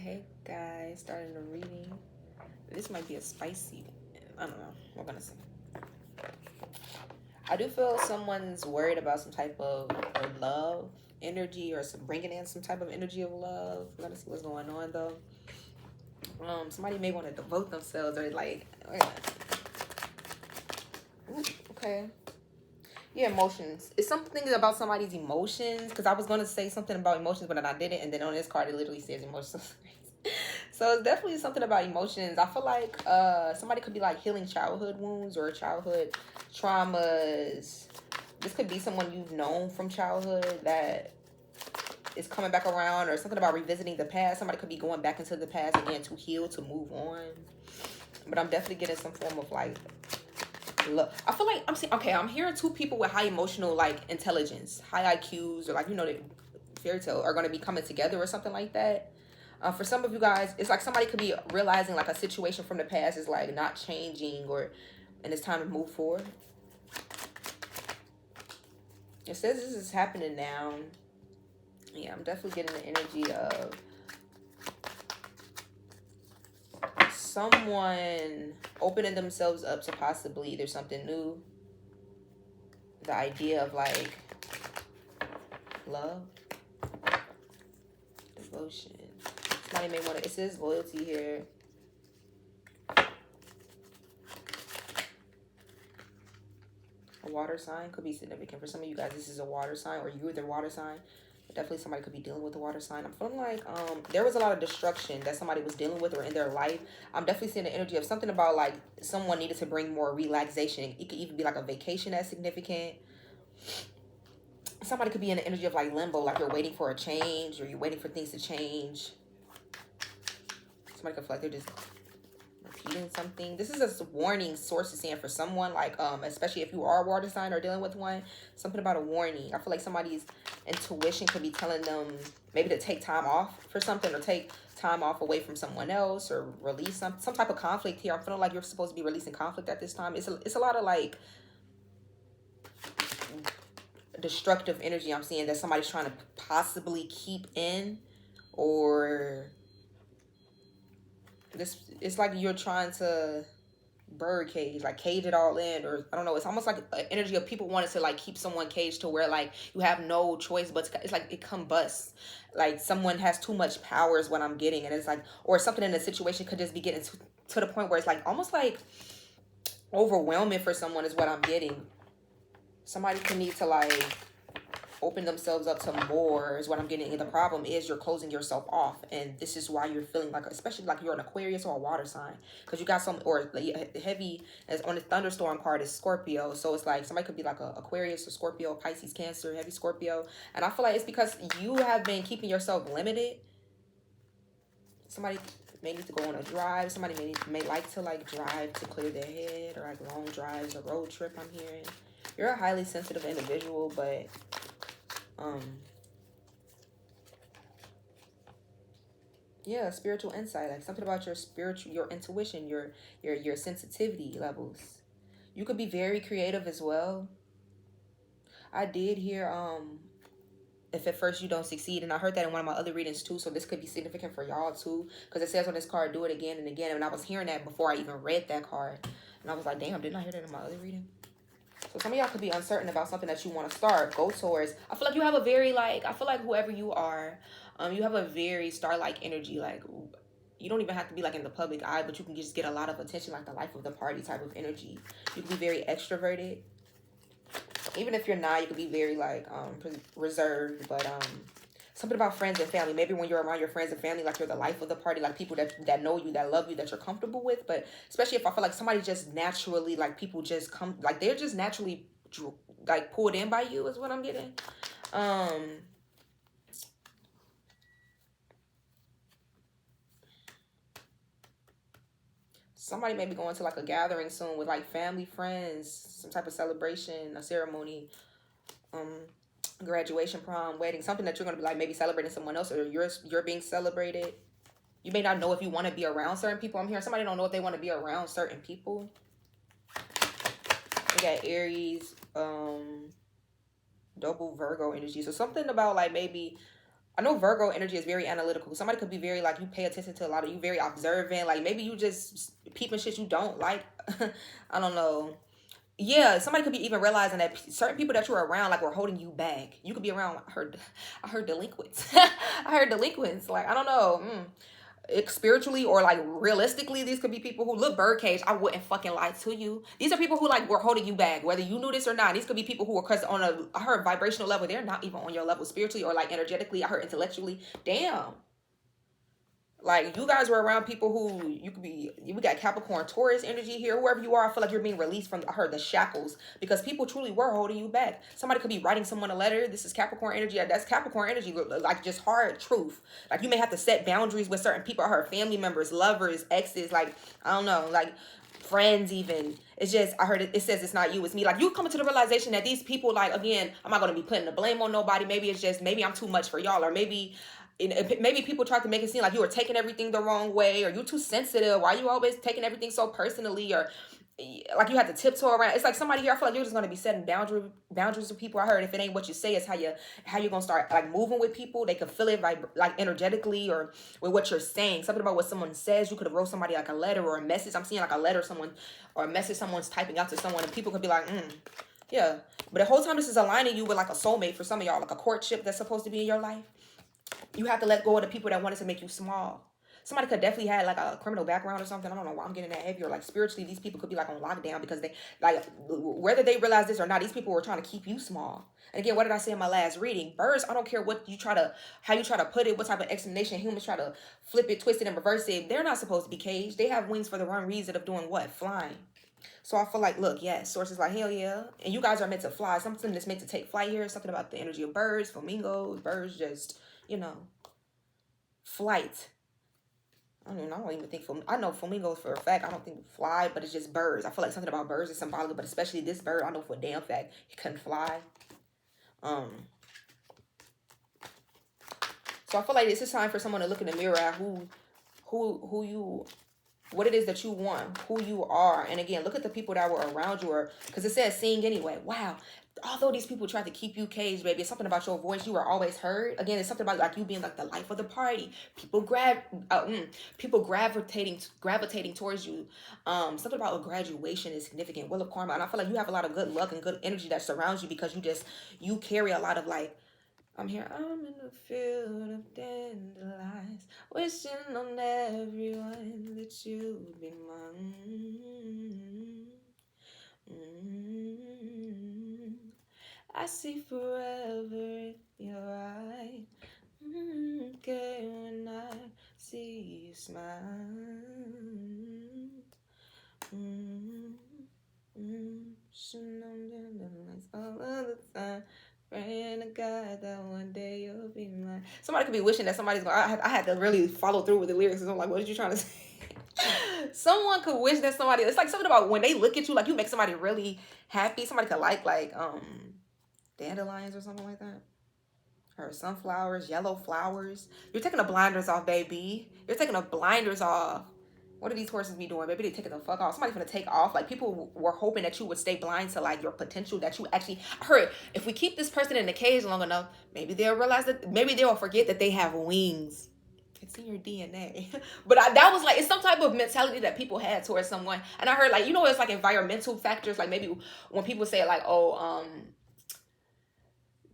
Hey guys, starting the reading. This might be a spicy. I don't know. We're gonna see. I do feel someone's worried about some type of love energy or some bringing in some type of energy of love. We're gonna see what's going on though. Somebody may want to devote themselves or like. Ooh, okay. Yeah, emotions. It's something about somebody's emotions because I was gonna say something about emotions, but then I didn't, and then on this card it literally says emotions. So it's definitely something about emotions. I feel like somebody could be like healing childhood wounds or childhood traumas. This could be someone you've known from childhood that is coming back around, or something about revisiting the past. Somebody could be going back into the past again to heal, to move on. But I'm definitely getting some form of like love. I feel like I'm seeing, okay, I'm hearing two people with high emotional like intelligence, high IQs, or like, you know, the fairy tale are going to be coming together or something like that. For some of you guys, it's like somebody could be realizing like a situation from the past is like not changing, or and it's time to move forward. It says this is happening now. Yeah, I'm definitely getting the energy of someone opening themselves up to possibly there's something new. The idea of like love, devotion. Somebody may want to, it says loyalty here. A water sign could be significant for some of you guys. This is a water sign, or you're the water sign. Definitely somebody could be dealing with a water sign. I'm feeling like there was a lot of destruction that somebody was dealing with or in their life. I'm definitely seeing the energy of something about like someone needed to bring more relaxation. It could even be like a vacation that's significant. Somebody could be in the energy of like limbo, like you're waiting for a change or you're waiting for things to change. Somebody could feel like they're just repeating something. This is a warning source is saying for someone, like especially if you are a water sign or dealing with one, something about a warning. I feel like somebody's intuition could be telling them maybe to take time off for something, or take time off away from someone else, or release some type of conflict here. I'm feeling like you're supposed to be releasing conflict at this time. It's a lot of like destructive energy I'm seeing that somebody's trying to possibly keep in, or this, it's like you're trying to bird cage, like cage it all in, or I don't know, it's almost like an energy of people wanting to like keep someone caged to where like you have no choice but to, it's like it combusts, like someone has too much power is what I'm getting. And it's like, or something in the situation could just be getting to the point where it's like almost like overwhelming for someone is what I'm getting. Somebody could need to like open themselves up to more is what I'm getting. And the problem is you're closing yourself off, and this is why you're feeling like, especially like you're an Aquarius or a water sign, because you got some, or heavy as on the thunderstorm card is Scorpio. So it's like somebody could be like a Aquarius or Scorpio, Pisces, Cancer, heavy Scorpio. And I feel like it's because you have been keeping yourself limited. Somebody may need to go on a drive. Somebody may like to like drive to clear their head, or like long drives, a road trip. I'm hearing you're a highly sensitive individual, but yeah, spiritual insight, like something about your spiritual, your intuition, your sensitivity levels. You could be very creative as well. I did hear if at first you don't succeed, and I heard that in one of my other readings too, so this could be significant for y'all too, because it says on this card, do it again and again. And I was hearing that before I even read that card, and I was like, damn, didn't I hear that in my other reading? So some of y'all could be uncertain about something that you want to start, go towards. I feel like you have a very like, I feel like whoever you are, you have a very star-like energy. Like you don't even have to be like in the public eye, but you can just get a lot of attention, like the life of the party type of energy. You can be very extroverted. Even if you're not, you can be very like reserved, but something about friends and family. Maybe when you're around your friends and family, like you're the life of the party, like people that know you, that love you, that you're comfortable with. But especially if I feel like somebody just naturally, like people just come, like they're just naturally like pulled in by you is what I'm getting. Somebody may be going to like a gathering soon with like family, friends, some type of celebration, a ceremony, graduation, prom, wedding, something that you're going to be like maybe celebrating someone else, or you're being celebrated. You may not know if you want to be around certain people. I'm hearing somebody don't know if they want to be around certain people. We got Aries, double Virgo energy. So something about like maybe I know Virgo energy is very analytical. Somebody could be very like, you pay attention to a lot of, you very observant. Like maybe you just peeping shit you don't like. I don't know. Yeah, somebody could be even realizing that certain people that you're around like were holding you back. You could be around. I heard delinquents. I heard delinquents. Like I don't know. Spiritually or like realistically, these could be people who look birdcage. I wouldn't fucking lie to you. These are people who like were holding you back, whether you knew this or not. These could be people who are, because on a, I heard vibrational level, they're not even on your level spiritually or like energetically. I heard intellectually. Damn. Like you guys were around people who you could be. We got Capricorn, Taurus energy here. Whoever you are, I feel like you're being released from. I heard the shackles because people truly were holding you back. Somebody could be writing someone a letter. This is Capricorn energy. That's Capricorn energy. Like just hard truth. Like you may have to set boundaries with certain people. I heard family members, lovers, exes. Like I don't know. Like friends even. It's just I heard it says it's not you, it's me. Like you come to the realization that these people, like again, I'm not gonna be putting the blame on nobody. Maybe it's just maybe I'm too much for y'all, or maybe people try to make it seem like you were taking everything the wrong way, or you too sensitive. Why you always taking everything so personally, or like you had to tiptoe around. It's like somebody here. I feel like you're just gonna be setting boundaries with people. I heard if it ain't what you say, it's how you gonna start like moving with people. They can feel it like energetically or with what you're saying. Something about what someone says. You could have wrote somebody like a letter or a message. I'm seeing like a letter someone or a message someone's typing out to someone, and people could be like, yeah. But the whole time this is aligning you with like a soulmate for some of y'all, like a courtship that's supposed to be in your life. You have to let go of the people that wanted to make you small. Somebody could definitely have like a criminal background or something. I don't know why I'm getting that heavy. Or like spiritually, these people could be like on lockdown because they like whether they realize this or not, these people were trying to keep you small. And again, what did I say in my last reading? Birds, I don't care what you try to, how you try to put it, what type of explanation humans try to flip it, twist it, and reverse it. They're not supposed to be caged. They have wings for the wrong reason of doing what? Flying. So I feel like, look, yes, sources like hell yeah. And you guys are meant to fly. Something that's meant to take flight here. Something about the energy of birds, flamingos, birds just, flight. I don't even think I know flamingos for a fact. I don't think fly, but it's just birds. I feel like something about birds is symbolic, but especially this bird, I know for a damn fact it couldn't fly. So I feel like this is time for someone to look in the mirror at who you, what it is that you want, who you are. And again, look at the people that were around you, or because it says sing anyway. Wow. Although these people tried to keep you caged, baby, it's something about your voice. You were always heard. Again, it's something about like you being like the life of the party. People gravitating towards you. Something about a graduation is significant. Wheel of Karma, and I feel like you have a lot of good luck and good energy that surrounds you because you carry a lot of like. I'm here. I'm in the field of dandelions, wishing on everyone that you'd be mine. I see forever in your eyes. Okay, when I see you smile. Wishing on dandelions all of the time. Praying to God that one day you'll be mine. Somebody could be wishing that somebody's going. I had to really follow through with the lyrics. I'm like, what are you trying to say? Someone could wish that somebody. It's like something about when they look at you, like you make somebody really happy. Somebody could like dandelions or something like that, or sunflowers, yellow flowers. You're taking the blinders off, baby. You're taking the blinders off. What are these horses be doing? Maybe they taking the fuck off. Somebody's gonna take off. Like people were hoping that you would stay blind to like your potential that you actually heard. If we keep this person in the cage long enough, maybe they'll realize that. Maybe they'll forget that they have wings. It's in your DNA. But that was like, it's some type of mentality that people had towards someone. And I heard like, it's like environmental factors. Like maybe when people say like, oh,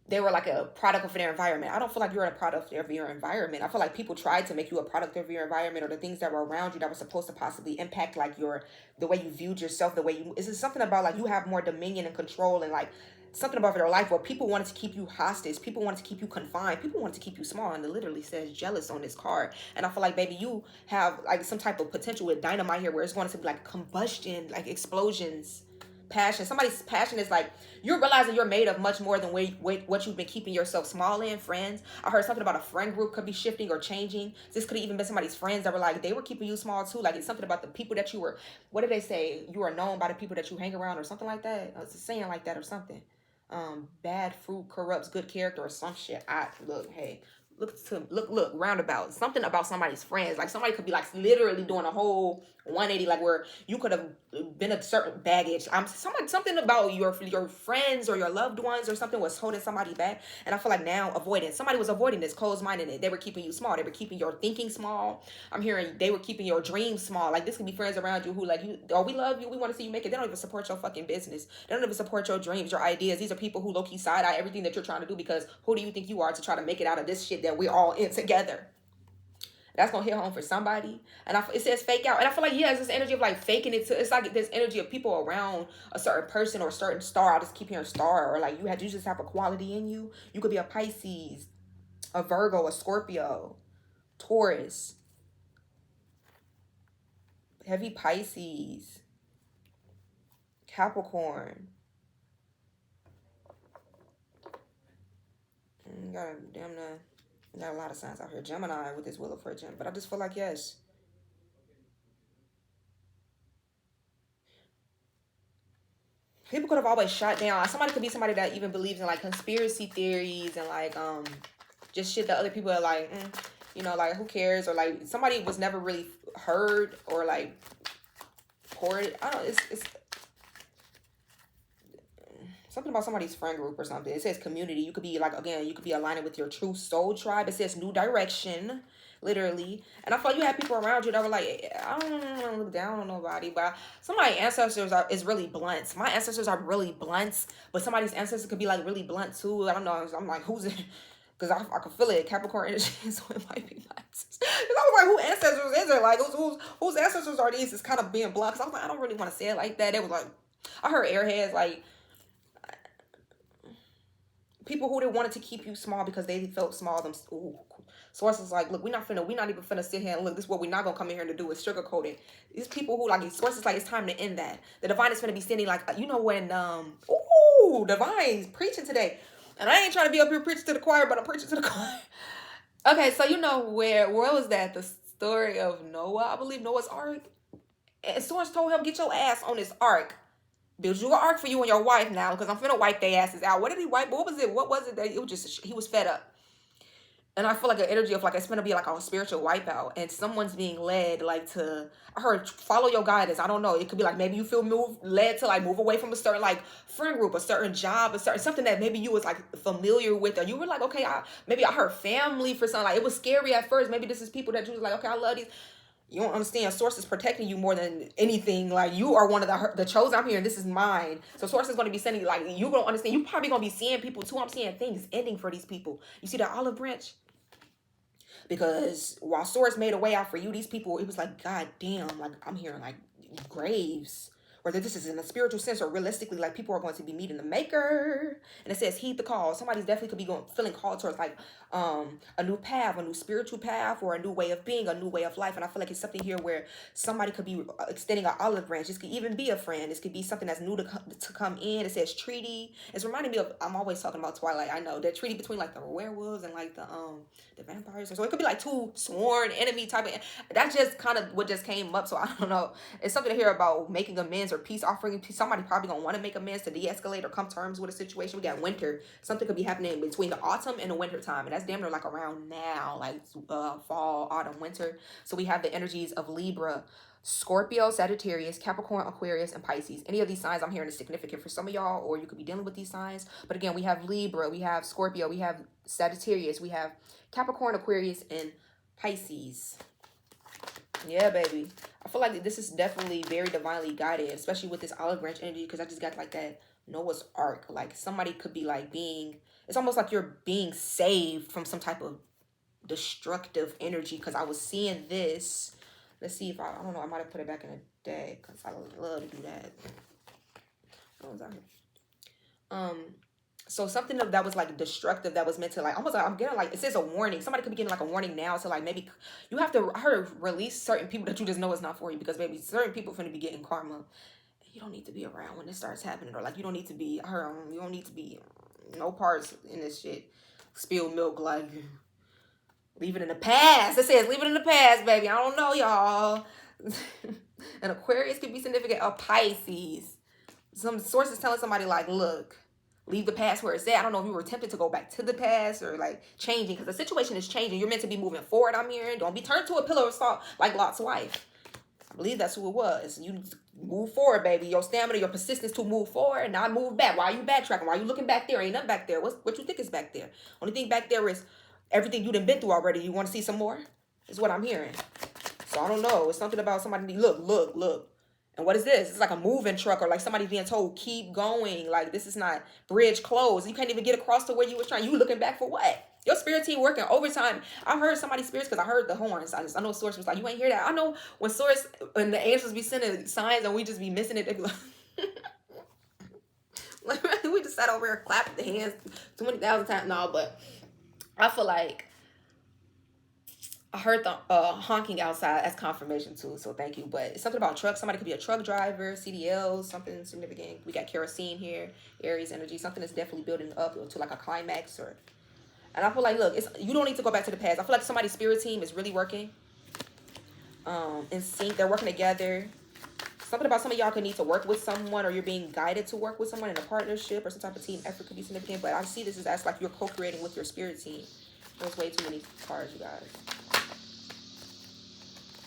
they were like a product of their environment. I don't feel like you're a product of your environment. I feel like people tried to make you a product of your environment, or the things that were around you that were supposed to possibly impact like the way you viewed yourself, the way you, is it something about like you have more dominion and control, and like something about your life where people wanted to keep you hostage, people wanted to keep you confined, people wanted to keep you small, and it literally says jealous on this card. And I feel like, baby, you have like some type of potential with dynamite here where it's going to be like combustion, like explosions. Passion. Somebody's passion is like you're realizing you're made of much more than what you've been keeping yourself small in. Friends, I heard something about a friend group could be shifting or changing. This could have even been somebody's friends that were like they were keeping you small too. Like it's something about the people that you were. What did they say? You are known by the people that you hang around, or something like that. It's a saying like that or something. Bad fruit corrupts good character or some shit. Look, hey, look roundabout. Something about somebody's friends. Like somebody could be like literally doing a whole 180, like where you could have been a certain baggage. Something about your friends or your loved ones or something was holding somebody back. And I feel like now avoidance. Somebody was avoiding this, closed minded. They were keeping you small. They were keeping your thinking small. I'm hearing they were keeping your dreams small. Like this could be friends around you who like you, oh, we love you, we want to see you make it. They don't even support your fucking business. They don't even support your dreams, your ideas. These are people who low key side eye everything that you're trying to do because who do you think you are to try to make it out of this shit that we're all in together? That's gonna hit home for somebody. And it says fake out. And I feel like, yeah, it's this energy of like faking it. It's like this energy of people around a certain person or a certain star. I'll just keep hearing star. Or like you just have a quality in you. You could be a Pisces, a Virgo, a Scorpio, Taurus, heavy Pisces, Capricorn. Got a lot of signs out here. Gemini with this Wheel of Fortune. But I just feel like, yes. People could have always shot down. Somebody could be somebody that even believes in like conspiracy theories and like just shit that other people are like, like who cares? Or like somebody was never really heard or like poured. I don't know. It's something about somebody's friend group or something. It says community. You could be like, again, you could be aligning with your true soul tribe. It says new direction, literally. And I feel like you had people around you that were like, I don't want to look down on nobody, but somebody's ancestors is really blunt. My ancestors are really blunt, but somebody's ancestors could be like really blunt too. I don't know. I'm like, who's it? Because I can feel it. Capricorn energy, so it might be my ancestors. Because I was like, who ancestors is it? Like, whose ancestors are these? It's kind of being blunt. Because I was like, I don't really want to say it like that. It was like, I heard airheads like, people who wanted to keep you small because they felt small. Sources like, look, we're not even finna sit here and look. This is what we're not gonna come in here to do is sugarcoat it. These people who like sources like it's time to end that. The divine is gonna be standing like when divine's preaching today, and I ain't trying to be up here preaching to the choir, but I'm preaching to the choir. Okay, so where was that? The story of Noah, I believe Noah's Ark, and source told him, get your ass on this ark. Build you an ark for you and your wife now, because I'm finna wipe their asses out. What did he wipe? What was it that it was just, he was fed up. And I feel like an energy of like, it's gonna be like a spiritual wipeout, and someone's being led like to, I heard follow your guidance. I don't know. It could be like, maybe you feel led to like move away from a certain like friend group, a certain job, something that maybe you was like familiar with, or you were like, okay, maybe I heard family for something. Like it was scary at first. Maybe this is people that you was like, okay, I love these. You don't understand. Source is protecting you more than anything. Like you are one of the chosen. I'm here, and this is mine. So source is going to be sending, like, you don't understand. You probably going to be seeing people too. I'm seeing things ending for these people. You see the olive branch? Because while source made a way out for you, these people, it was like, God damn, like I'm hearing like graves. Whether this is in a spiritual sense or realistically, like people are going to be meeting the maker. And it says heed the call. Somebody's definitely could be feeling called towards like a new path, a new spiritual path, or a new way of being, a new way of life. And I feel like it's something here where somebody could be extending an olive branch. This could even be a friend. This could be something that's new to come in. It says treaty. It's reminding me of, I'm always talking about Twilight. I know that treaty between like the werewolves and like the vampires. So it could be like two sworn enemy type of, that's just kind of what just came up. So I don't know. It's something to hear about making amends or peace offering. Somebody probably gonna want to make amends to de-escalate or come terms with a situation. We got winter. Something could be happening between the autumn and the winter time, and that's damn near like around now, like fall, autumn, winter. So we have the energies of Libra, Scorpio, Sagittarius, Capricorn, Aquarius, and Pisces. Any of these signs I'm hearing is significant for some of y'all, or you could be dealing with these signs. But again, we have Libra, we have Scorpio, we have Sagittarius, we have Capricorn, Aquarius, and Pisces. Yeah, baby. I feel like this is definitely very divinely guided, especially with this olive branch energy, because I just got like that Noah's Ark. Like somebody could be like it's almost like you're being saved from some type of destructive energy, because I was seeing this. Let's see if I don't know, I might have put it back in a deck, because I love to do that. What was I? So something that was like destructive, that was meant to like, almost like, I'm getting like, it says a warning. Somebody could be getting like a warning now. So like maybe you have to, I heard, release certain people that you just know is not for you, because maybe certain people are going to be getting karma. You don't need to be around when this starts happening, or like you don't need to be, I heard, you don't need to be no parts in this shit. Spilled milk, like leave it in the past. It says leave it in the past, baby. I don't know, y'all. An Aquarius could be significant. A Pisces. Some sources telling somebody like, look, Leave the past where it's at. I don't know if you were tempted to go back to the past or like changing, because the situation is changing. You're meant to be moving forward. I'm hearing. Don't be turned to a pillar of salt like Lot's wife. I believe that's who it was. You move forward, baby. Your stamina, your persistence to move forward, not move back. Why are you backtracking? Why are you looking back there? Ain't nothing back there. What you think is back there? Only thing back there is everything you done been through already. You want to see some more? Is what I'm hearing. So I don't know. It's something about somebody. Look. And what is this? It's like a moving truck, or like somebody being told, keep going. Like, this is not bridge closed. You can't even get across to where you were trying. You looking back for what? Your spirit team working overtime. I heard somebody's spirits because I heard the horns. I know Source was like, you ain't hear that. I know when Source and the angels be sending signs and we just be missing it. They be like, like we just sat over here clapping the hands 20,000 times. No, but I feel like I heard the honking outside as confirmation too, so thank you. But it's something about trucks. Somebody could be a truck driver, CDLs, something significant. We got kerosene here, Aries energy, something that's definitely building up to like a climax. Or, and I feel like, look, you don't need to go back to the past. I feel like somebody's spirit team is really working in sync. They're working together. Something about some of y'all could need to work with someone, or you're being guided to work with someone in a partnership, or some type of team effort could be significant. But I see this as like you're co-creating with your spirit team. There's way too many cards, you guys.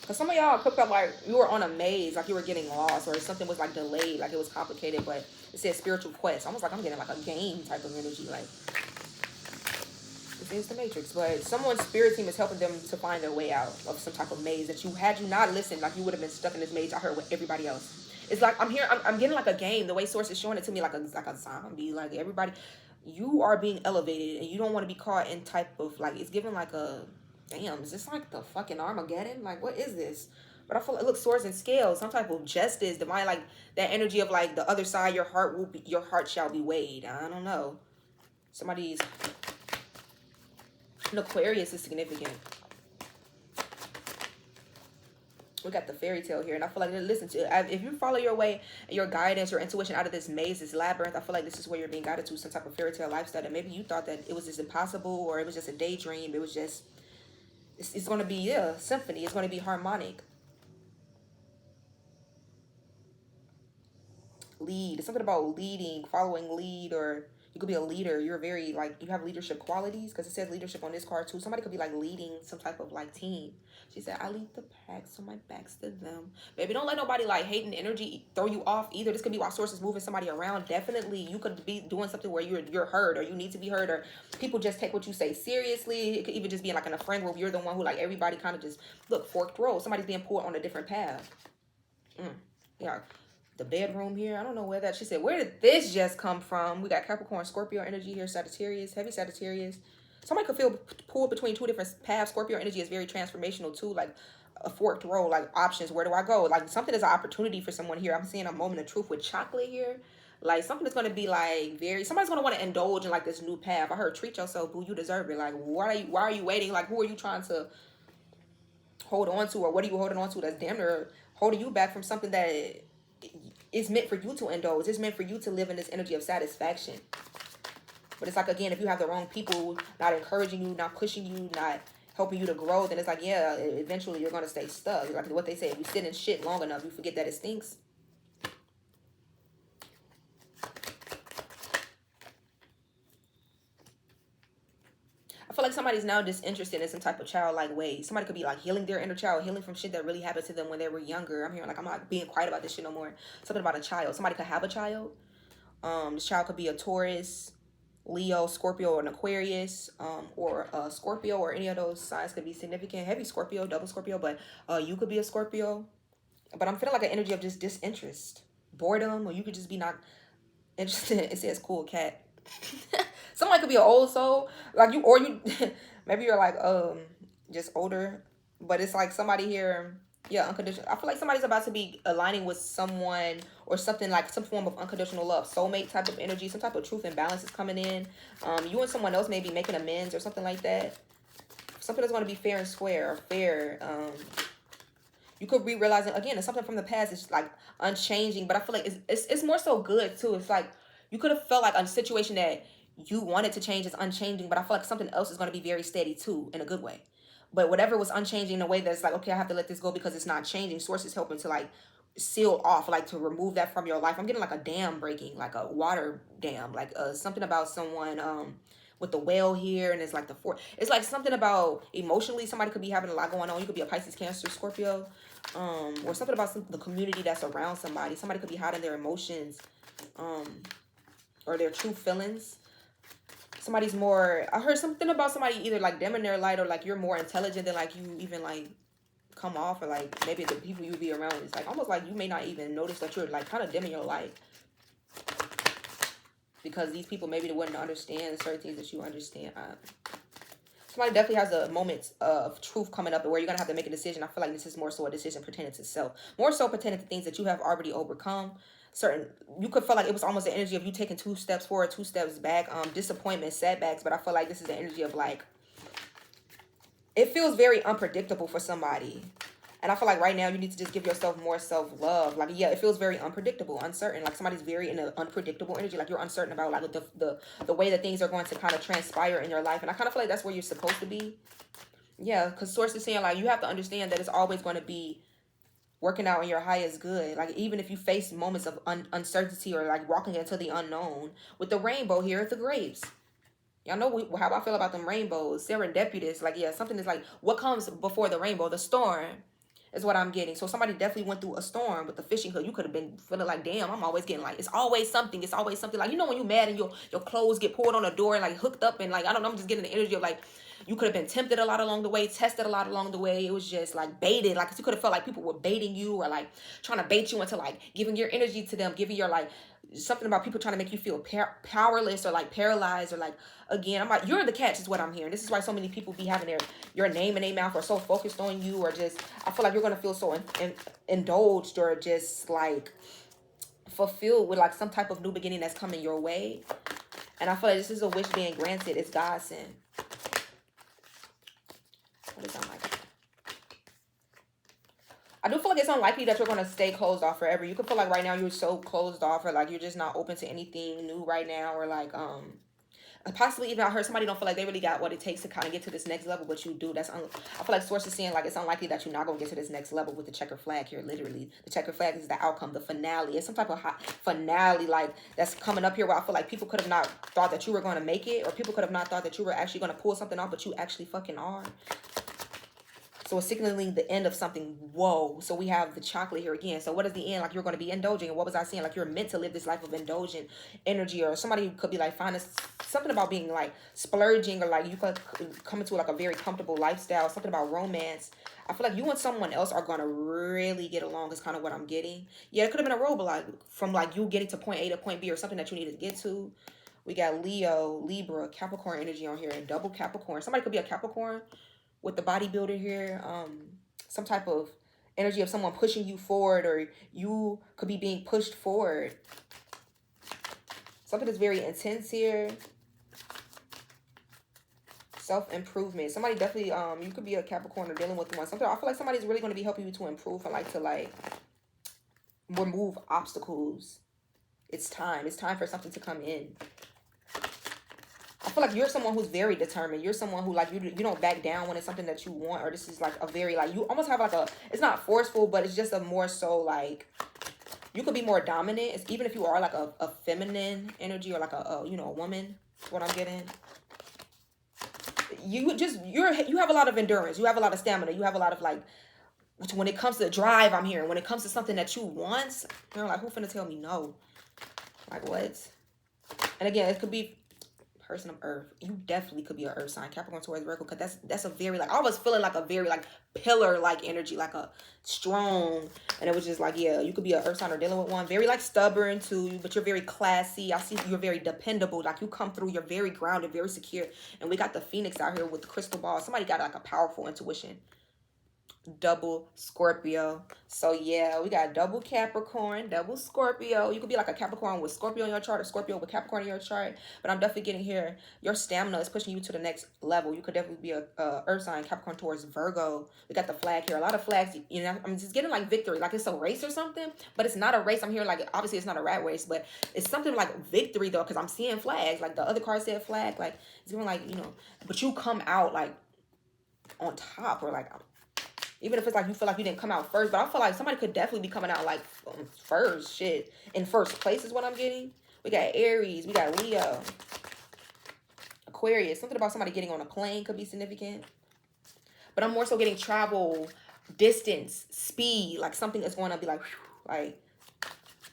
Because some of y'all could feel like you were on a maze, like you were getting lost, or something was like delayed, like it was complicated, but it said spiritual quest. Almost like I'm getting like a game type of energy, like this is the Matrix. But someone's spirit team is helping them to find their way out of some type of maze that had you not listened, like you would have been stuck in this maze. I heard with everybody else. It's like I'm getting like a game. The way Source is showing it to me, like a zombie, like everybody. You are being elevated, and you don't want to be caught in type of like, it's given like a. Damn, is this like the fucking Armageddon? Like, what is this? But I feel like, look, swords and scales, some type of justice, divine, like that energy of like the other side. Your heart shall be weighed. I don't know. Somebody's an Aquarius is significant. We got the fairy tale here, and I feel like, listen to, if you follow your way, your guidance, your intuition out of this maze, this labyrinth, I feel like this is where you're being guided to, some type of fairy tale lifestyle. And maybe you thought that it was just impossible, or it was just a daydream. It was just. It's going to be, symphony. It's going to be harmonic. Lead. It's something about leading, following lead, or you could be a leader. You're very, like, you have leadership qualities, because it says leadership on this card, too. Somebody could be, like, leading some type of, like, team. She said, I lead the pack, so my back's to them. Baby, don't let nobody, like, hating energy throw you off either. This could be why Source is moving somebody around. Definitely, you could be doing something where you're heard, or you need to be heard, or people just take what you say seriously. It could even just be, like, in a friend group. You're the one who, like, everybody kind of just, look, forked road. Somebody's being pulled on a different path. Yeah. The bedroom here. I don't know where that. She said, where did this just come from? We got Capricorn, Scorpio energy here, Sagittarius, heavy Sagittarius. Somebody could feel pulled between two different paths. Scorpio energy is very transformational too, like a forked road, like options. Where do I go? Like something is an opportunity for someone here. I'm seeing a moment of truth with chocolate here. Like something is going to be like somebody's going to want to indulge in like this new path. I heard, treat yourself, boo, you deserve it. Like, why are you waiting? Like, who are you trying to hold on to, or what are you holding on to that's damn near holding you back from something that is meant for you to indulge. It's meant for you to live in this energy of satisfaction. But it's like, again, if you have the wrong people not encouraging you, not pushing you, not helping you to grow, then it's like, yeah, eventually you're going to stay stuck. Like what they say, if you sit in shit long enough, you forget that it stinks. I feel like somebody's now disinterested in some type of childlike way. Somebody could be like healing their inner child, healing from shit that really happened to them when they were younger. I'm hearing like, I'm not being quiet about this shit no more. Something about a child. Somebody could have a child. This child could be a Taurus, Leo, Scorpio, or an Aquarius, or a Scorpio, or any of those signs could be significant. Heavy Scorpio, double Scorpio, but you could be a Scorpio. But I'm feeling like an energy of just disinterest, boredom, or you could just be not interested. It says cool cat. Somebody could be an old soul, like you, or you, maybe you're like, just older, but it's like somebody here, yeah, unconditional. I feel like somebody's about to be aligning with someone or something, like some form of unconditional love, soulmate type of energy, some type of truth and balance is coming in. You and someone else may be making amends or something like that. Something that's going to be fair and square, or fair. You could be realizing, again, it's something from the past. It's like unchanging, but I feel like it's more so good too. It's like you could have felt like a situation that you wanted to change is unchanging, but I feel like something else is going to be very steady too, in a good way. But whatever was unchanging in a way that's like, okay, I have to let this go because it's not changing. Source is helping to like seal off, like to remove that from your life. I'm getting like a dam breaking, like a water dam, like something about someone with the whale here, and it's like it's like something about emotionally somebody could be having a lot going on. You could be a Pisces, Cancer, Scorpio, or something about the community that's around somebody. Somebody could be hiding their emotions, or their true feelings. Somebody's more, I heard something about somebody either like dimming their light, or like you're more intelligent than like you even like come off, or like maybe the people you be around is like almost like you may not even notice that you're like kind of dimming your light, because these people maybe wouldn't understand certain things that you understand. Somebody definitely has a moment of truth coming up where you're gonna have to make a decision. I feel like this is more so a decision pertaining to self, more so pertaining to things that you have already overcome. Certain, you could feel like it was almost the energy of you taking 2 steps forward, 2 steps back, disappointment, setbacks. But I feel like this is the energy of like, it feels very unpredictable for somebody. And I feel like right now you need to just give yourself more self-love. Like, yeah, it feels very unpredictable, uncertain. Like somebody's very in an unpredictable energy. Like you're uncertain about like the way that things are going to kind of transpire in your life. And I kind of feel like that's where you're supposed to be. Yeah, because Source is saying like you have to understand that it's always going to be working out in your highest good. Like even if you face moments of uncertainty, or like walking into the unknown. With the rainbow here at the grapes. Y'all know how I feel about them rainbows. Serendipitous. Like, yeah, something is like, what comes before the rainbow? The storm is what I'm getting. So somebody definitely went through a storm with the fishing hook. You could have been feeling like, damn, I'm always getting like, it's always something. It's always something. Like, you know when you're mad and your clothes get pulled on the door and like hooked up, and like, I don't know, I'm just getting the energy of like, you could have been tempted a lot along the way, tested a lot along the way. It was just like baited. Like you could have felt like people were baiting you, or like trying to bait you into like giving your energy to them, giving your like something about people trying to make you feel powerless, or like paralyzed, or like, again, I'm like, you're the catch is what I'm hearing. This is why so many people be having your name in their mouth, or so focused on you, or just, I feel like you're going to feel so indulged, or just like fulfilled with like some type of new beginning that's coming your way. And I feel like this is a wish being granted. It's God sent. What is that like? I do feel like it's unlikely that you're going to stay closed off forever. You could feel like right now you're so closed off, or like you're just not open to anything new right now, or like possibly even I heard somebody don't feel like they really got what it takes to kind of get to this next level, but you do. I feel like Source is saying like it's unlikely that you're not going to get to this next level with the checker flag here. Literally, the checker flag is the outcome, the finale. It's some type of hot finale like that's coming up here, where I feel like people could have not thought that you were going to make it, or people could have not thought that you were actually going to pull something off, but you actually fucking are. So it's signaling the end of something. Whoa. So we have the chocolate here again. So what is the end? Like you're going to be indulging. And what was I saying? Like you're meant to live this life of indulgent energy. Or somebody could be like, finding something about being like splurging, or like you could come into like a very comfortable lifestyle. Something about romance. I feel like you and someone else are going to really get along is kind of what I'm getting. Yeah, it could have been a roadblock from like you getting to point A to point B, or something that you needed to get to. We got Leo, Libra, Capricorn energy on here, and double Capricorn. Somebody could be a Capricorn with the bodybuilder here, some type of energy of someone pushing you forward, or you could be being pushed forward. Something that's very intense here. Self-improvement. Somebody definitely, you could be a Capricorn or dealing with one. Something, I feel like somebody's really going to be helping you to improve, and like to like remove obstacles. It's time. It's time for something to come in. I feel like you're someone who's very determined. You're someone who like you don't back down when it's something that you want, or this is like a very like, you almost have like a, it's not forceful, but it's just a more so like, you could be more dominant. It's, even if you are like a feminine energy, or like a you know, a woman, is what I'm getting. You have a lot of endurance. You have a lot of stamina. You have a lot of like, when it comes to drive, I'm hearing, when it comes to something that you want, you're like, who finna tell me no? Like what? And again, it could be person of earth. You definitely could be an earth sign, Capricorn, Taurus, Virgo, because that's a very like, I was feeling like a very like pillar like energy, like a strong, and it was just like, yeah, you could be an earth sign or dealing with one, very like stubborn too, but you're very classy. I see you're very dependable, like you come through, you're very grounded, very secure. And we got the Phoenix out here with the crystal ball. Somebody got like a powerful intuition. Double Scorpio. So yeah, we got double Capricorn, double Scorpio. You could be like a Capricorn with Scorpio in your chart, or Scorpio with Capricorn in your chart. But I'm definitely getting here, your stamina is pushing you to the next level. You could definitely be a earth sign, Capricorn, Taurus, Virgo. We got the flag here. A lot of flags, you know, I'm just getting like victory, like it's a race or something, but it's not a race. I'm hearing like, obviously it's not a rat race, but it's something like victory though, because I'm seeing flags. Like the other card said flag, like it's even like, you know, but you come out like on top, or like Even if it's like you feel like you didn't come out first, but I feel like somebody could definitely be coming out like first, shit, in first place is what I'm getting. We got Aries, we got Leo, Aquarius. Something about somebody getting on a plane could be significant. But I'm more so getting travel, distance, speed, like something that's going to be like, whew, like,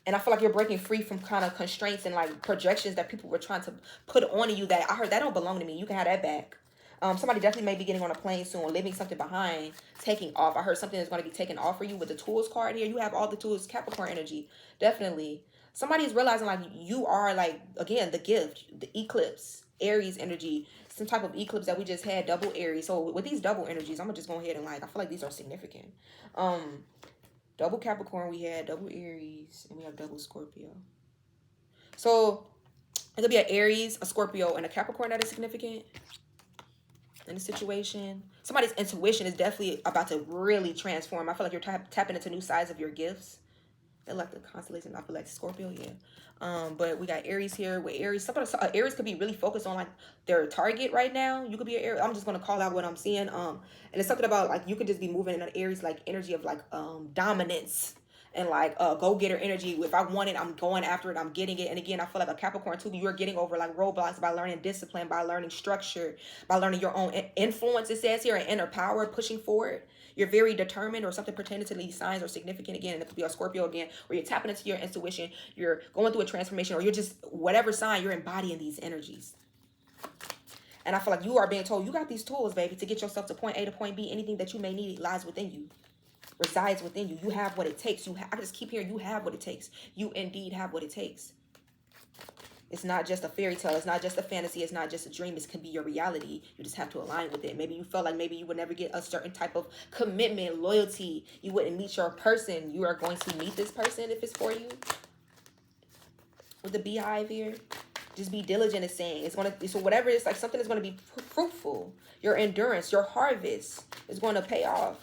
and I feel like you're breaking free from kind of constraints and like projections that people were trying to put on you that I heard that don't belong to me. You can have that back. Somebody definitely may be getting on a plane soon, leaving something behind, taking off. I heard something is going to be taken off for you with the tools card here. You have all the tools, Capricorn energy, definitely. Somebody is realizing like you are like, again, the gift, the eclipse, Aries energy, some type of eclipse that we just had, double Aries. So with these double energies, I'm gonna just go ahead and like, I feel like these are significant. Double Capricorn we had, double Aries, and we have double Scorpio. So it could be an Aries, a Scorpio, and a Capricorn that is significant in the situation. Somebody's intuition is definitely about to really transform. I feel like you're tapping into new sides of your gifts. They like the constellation. I feel like Scorpio, yeah. But we got Aries here. With Aries, Aries could be really focused on like their target right now. You could be an Aries. I'm just gonna call out what I'm seeing. And it's something about like you could just be moving in an Aries like energy of like dominance and like go-getter energy. If I want it, I'm going after it, I'm getting it. And again, I feel like a Capricorn too, you're getting over like roadblocks by learning discipline, by learning structure, by learning your own influence, it says here, and inner power, pushing forward. You're very determined, or something pertaining to these signs are significant again. And it could be a Scorpio again, where you're tapping into your intuition, you're going through a transformation, or you're just whatever sign, you're embodying these energies. And I feel like you are being told you got these tools, baby, to get yourself to point A to point B. Anything that you may need lies within you, resides within you. You have what it takes. I just keep hearing you have what it takes. You indeed have what it takes. It's not just a fairy tale. It's not just a fantasy. It's not just a dream. It can be your reality. You just have to align with it. Maybe you felt like maybe you would never get a certain type of commitment, loyalty. You wouldn't meet your person. You are going to meet this person if it's for you. With the beehive here, just be diligent. It's saying it's going to, so whatever it's like, something is going to be fruitful. Your endurance, your harvest is going to pay off.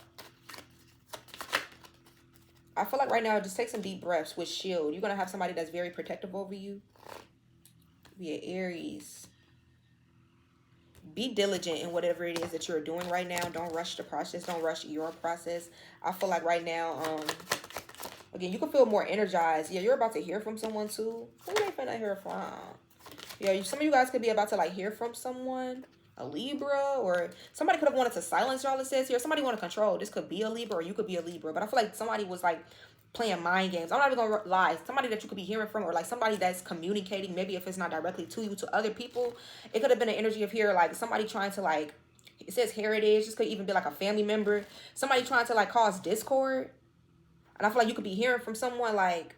I feel like right now, just take some deep breaths with shield. You're going to have somebody that's very protective over you. Be an Aries. Be diligent in whatever it is that you're doing right now. Don't rush the process. Don't rush your process. I feel like right now, again, you can feel more energized. Yeah, you're about to hear from someone too. Who they finna hear from? Yeah, some of you guys could be about to like hear from someone. A Libra, or somebody could have wanted to silence y'all, it says here. Somebody want to control. This could be a Libra, or you could be a Libra. But I feel like somebody was like playing mind games. I'm not even gonna lie. Somebody that you could be hearing from, or like somebody that's communicating, maybe if it's not directly to you, to other people. It could have been an energy of here, like somebody trying to like, it says heritage. This could even be like a family member. Somebody trying to like cause discord. And I feel like you could be hearing from someone like,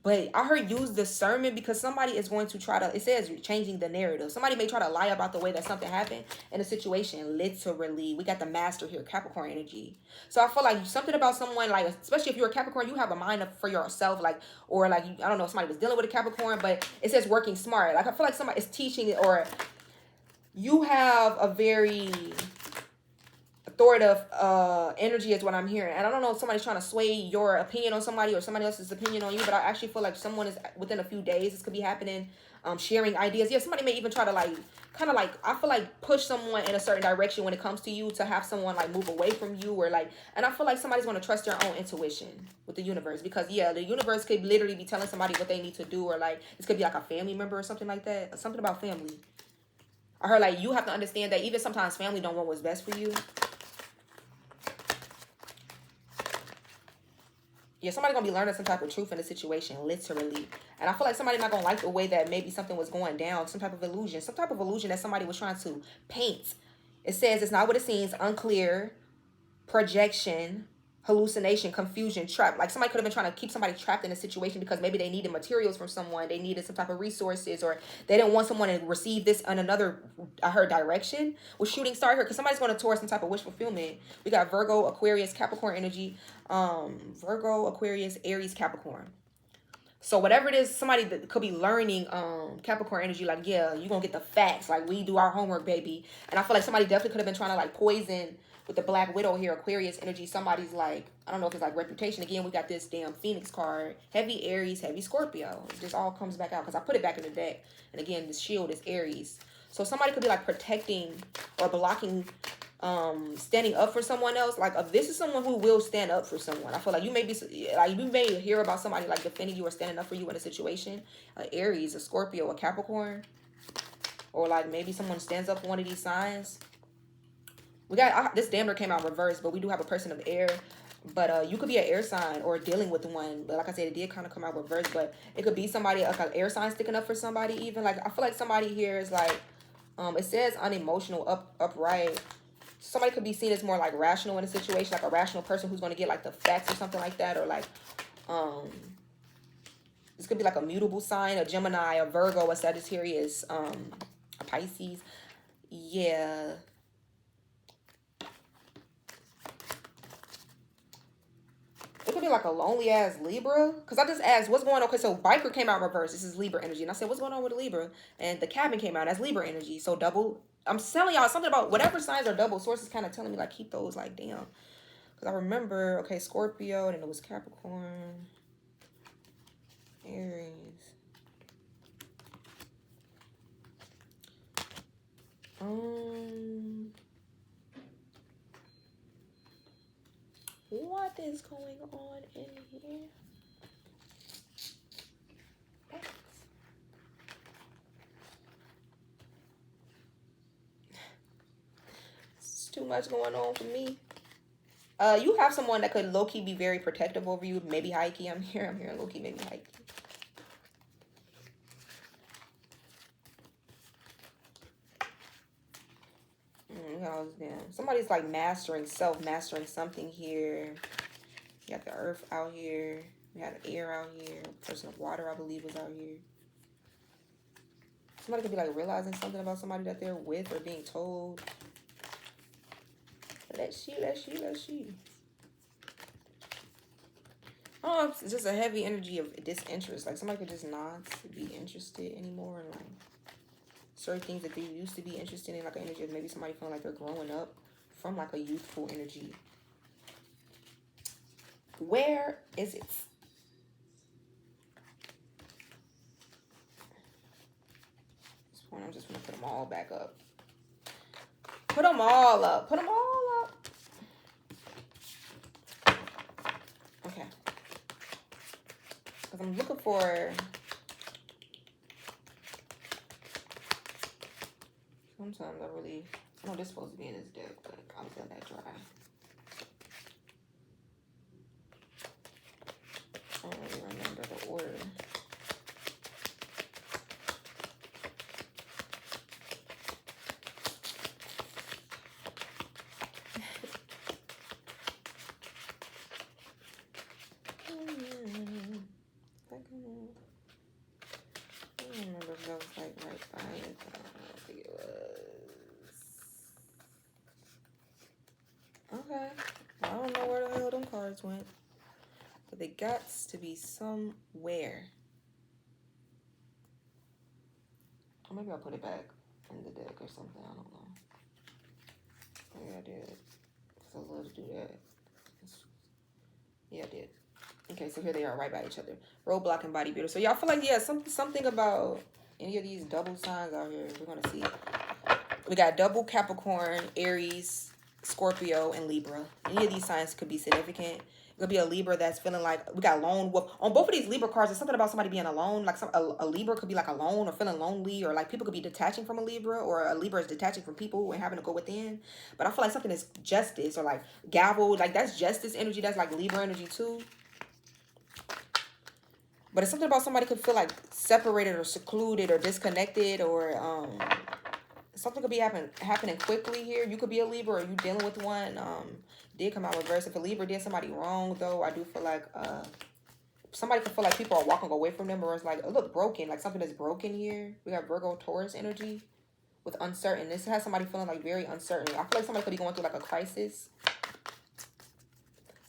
but I heard use discernment, because somebody is going to try to, it says changing the narrative. Somebody may try to lie about the way that something happened in a situation, literally. We got the master here, Capricorn energy. So I feel like something about someone, like, especially if you're a Capricorn, you have a mind for yourself, like, or like, I don't know if somebody was dealing with a Capricorn, but it says working smart. Like, I feel like somebody is teaching it, or you have a very authoritative energy is what I'm hearing. And I don't know if somebody's trying to sway your opinion on somebody or somebody else's opinion on you, but I actually feel like someone is within a few days, this could be happening, sharing ideas. Yeah, somebody may even try to like, kind of like, I feel like push someone in a certain direction when it comes to you, to have someone like move away from you, or like, and I feel like somebody's going to trust their own intuition with the universe, because yeah, the universe could literally be telling somebody what they need to do, or like, this could be like a family member or something like that, something about family. I heard like, you have to understand that even sometimes family don't want what's best for you. Yeah, somebody gonna be learning some type of truth in the situation, literally. And I feel like somebody not gonna like the way that maybe something was going down, some type of illusion that somebody was trying to paint. It says it's not what it seems, unclear, projection, hallucination, confusion, trap. Like somebody could have been trying to keep somebody trapped in a situation because maybe they needed materials from someone, they needed some type of resources, or they didn't want someone to receive this in another, I heard, direction. With shooting star here, because somebody's going towards some type of wish fulfillment. We got Virgo, Aquarius, Capricorn energy. Virgo, Aquarius, Aries, Capricorn. So whatever it is, somebody that could be learning Capricorn energy, like, yeah, you're going to get the facts. Like, we do our homework, baby. And I feel like somebody definitely could have been trying to, like, poison with the Black Widow here, Aquarius energy. Somebody's, like, I don't know if it's, like, reputation. Again, we got this damn Phoenix card. Heavy Aries, heavy Scorpio. It just all comes back out because I put it back in the deck. And, again, this shield is Aries. So somebody could be, like, protecting or blocking standing up for someone else. Like, if this is someone who will stand up for someone. I feel like you may be, like, you may hear about somebody like defending you or standing up for you in a situation. Aries, a Scorpio, a Capricorn, or like maybe someone stands up for one of these signs. We got this damn near came out reversed, but we do have a person of air. But you could be an air sign or dealing with one. But like I said, it did kind of come out reversed. But it could be somebody, like an air sign sticking up for somebody even. Like, I feel like somebody here is like, it says unemotional, upright. Somebody could be seen as more like rational in a situation, like a rational person who's going to get like the facts or something like that. Or like, this could be like a mutable sign, a Gemini, a Virgo, a Sagittarius, a Pisces. Yeah. It could be like a lonely ass Libra. Because I just asked, what's going on? Okay, so Biker came out reverse. This is Libra energy. And I said, what's going on with Libra? And the Cabin came out. That's Libra energy. So double. I'm telling y'all something about whatever signs are double. Sources kind of telling me, like, keep those, like, damn. Because I remember, okay, Scorpio. And then it was Capricorn. Aries. What is going on in here? It's too much going on for me. You have someone that could low-key be very protective over you. Maybe high-key. I'm hearing low-key, maybe high-key. Somebody's like mastering self-mastering something here. You got the earth out here. We had air out here. A person of water, I believe, was out here. Somebody could be like realizing something about somebody that they're with or being told. Let's see. Oh, it's just a heavy energy of disinterest. Like, somebody could just not be interested anymore in, like, certain things that they used to be interested in. Like, an energy of maybe somebody feeling like they're growing up from, like, a youthful energy. Where is it? At this point, I'm just going to put them all back up. Put them all up. Put them all up. Okay. Because I'm looking for... Sometimes I really... I know this is supposed to be in this deck, but I'm gonna let that dry. I don't really remember the order. I don't remember if that was like right by it. I don't think it was. Okay. I don't know where the hell them cards went. But they got to be somewhere. Or maybe I'll put it back in the deck or something. I don't know. Maybe I did. Because I love to do that. Yeah, I did. Okay, so here they are right by each other. Roadblock and Body Builder. So y'all feel like, yeah, something about any of these double signs out here. We're going to see. We got double Capricorn, Aries, Scorpio, and Libra. Any of these signs could be significant. It could be a Libra that's feeling like, we got lone wolf. On both of these Libra cards, there's something about somebody being alone. Like a Libra could be like alone or feeling lonely, or like people could be detaching from a Libra, or a Libra is detaching from people and having to go within. But I feel like something is justice, or like gavel. Like, that's justice energy. That's like Libra energy too. But it's something about somebody could feel like separated or secluded or disconnected, or something could be happening quickly here. You could be a Libra, or you dealing with one. Did come out reverse. If a Libra did somebody wrong, though, I do feel like somebody could feel like people are walking away from them, or it's like, it look broken, like something is broken here. We got Virgo, Taurus energy with uncertain. This has somebody feeling like very uncertain. I feel like somebody could be going through like a crisis.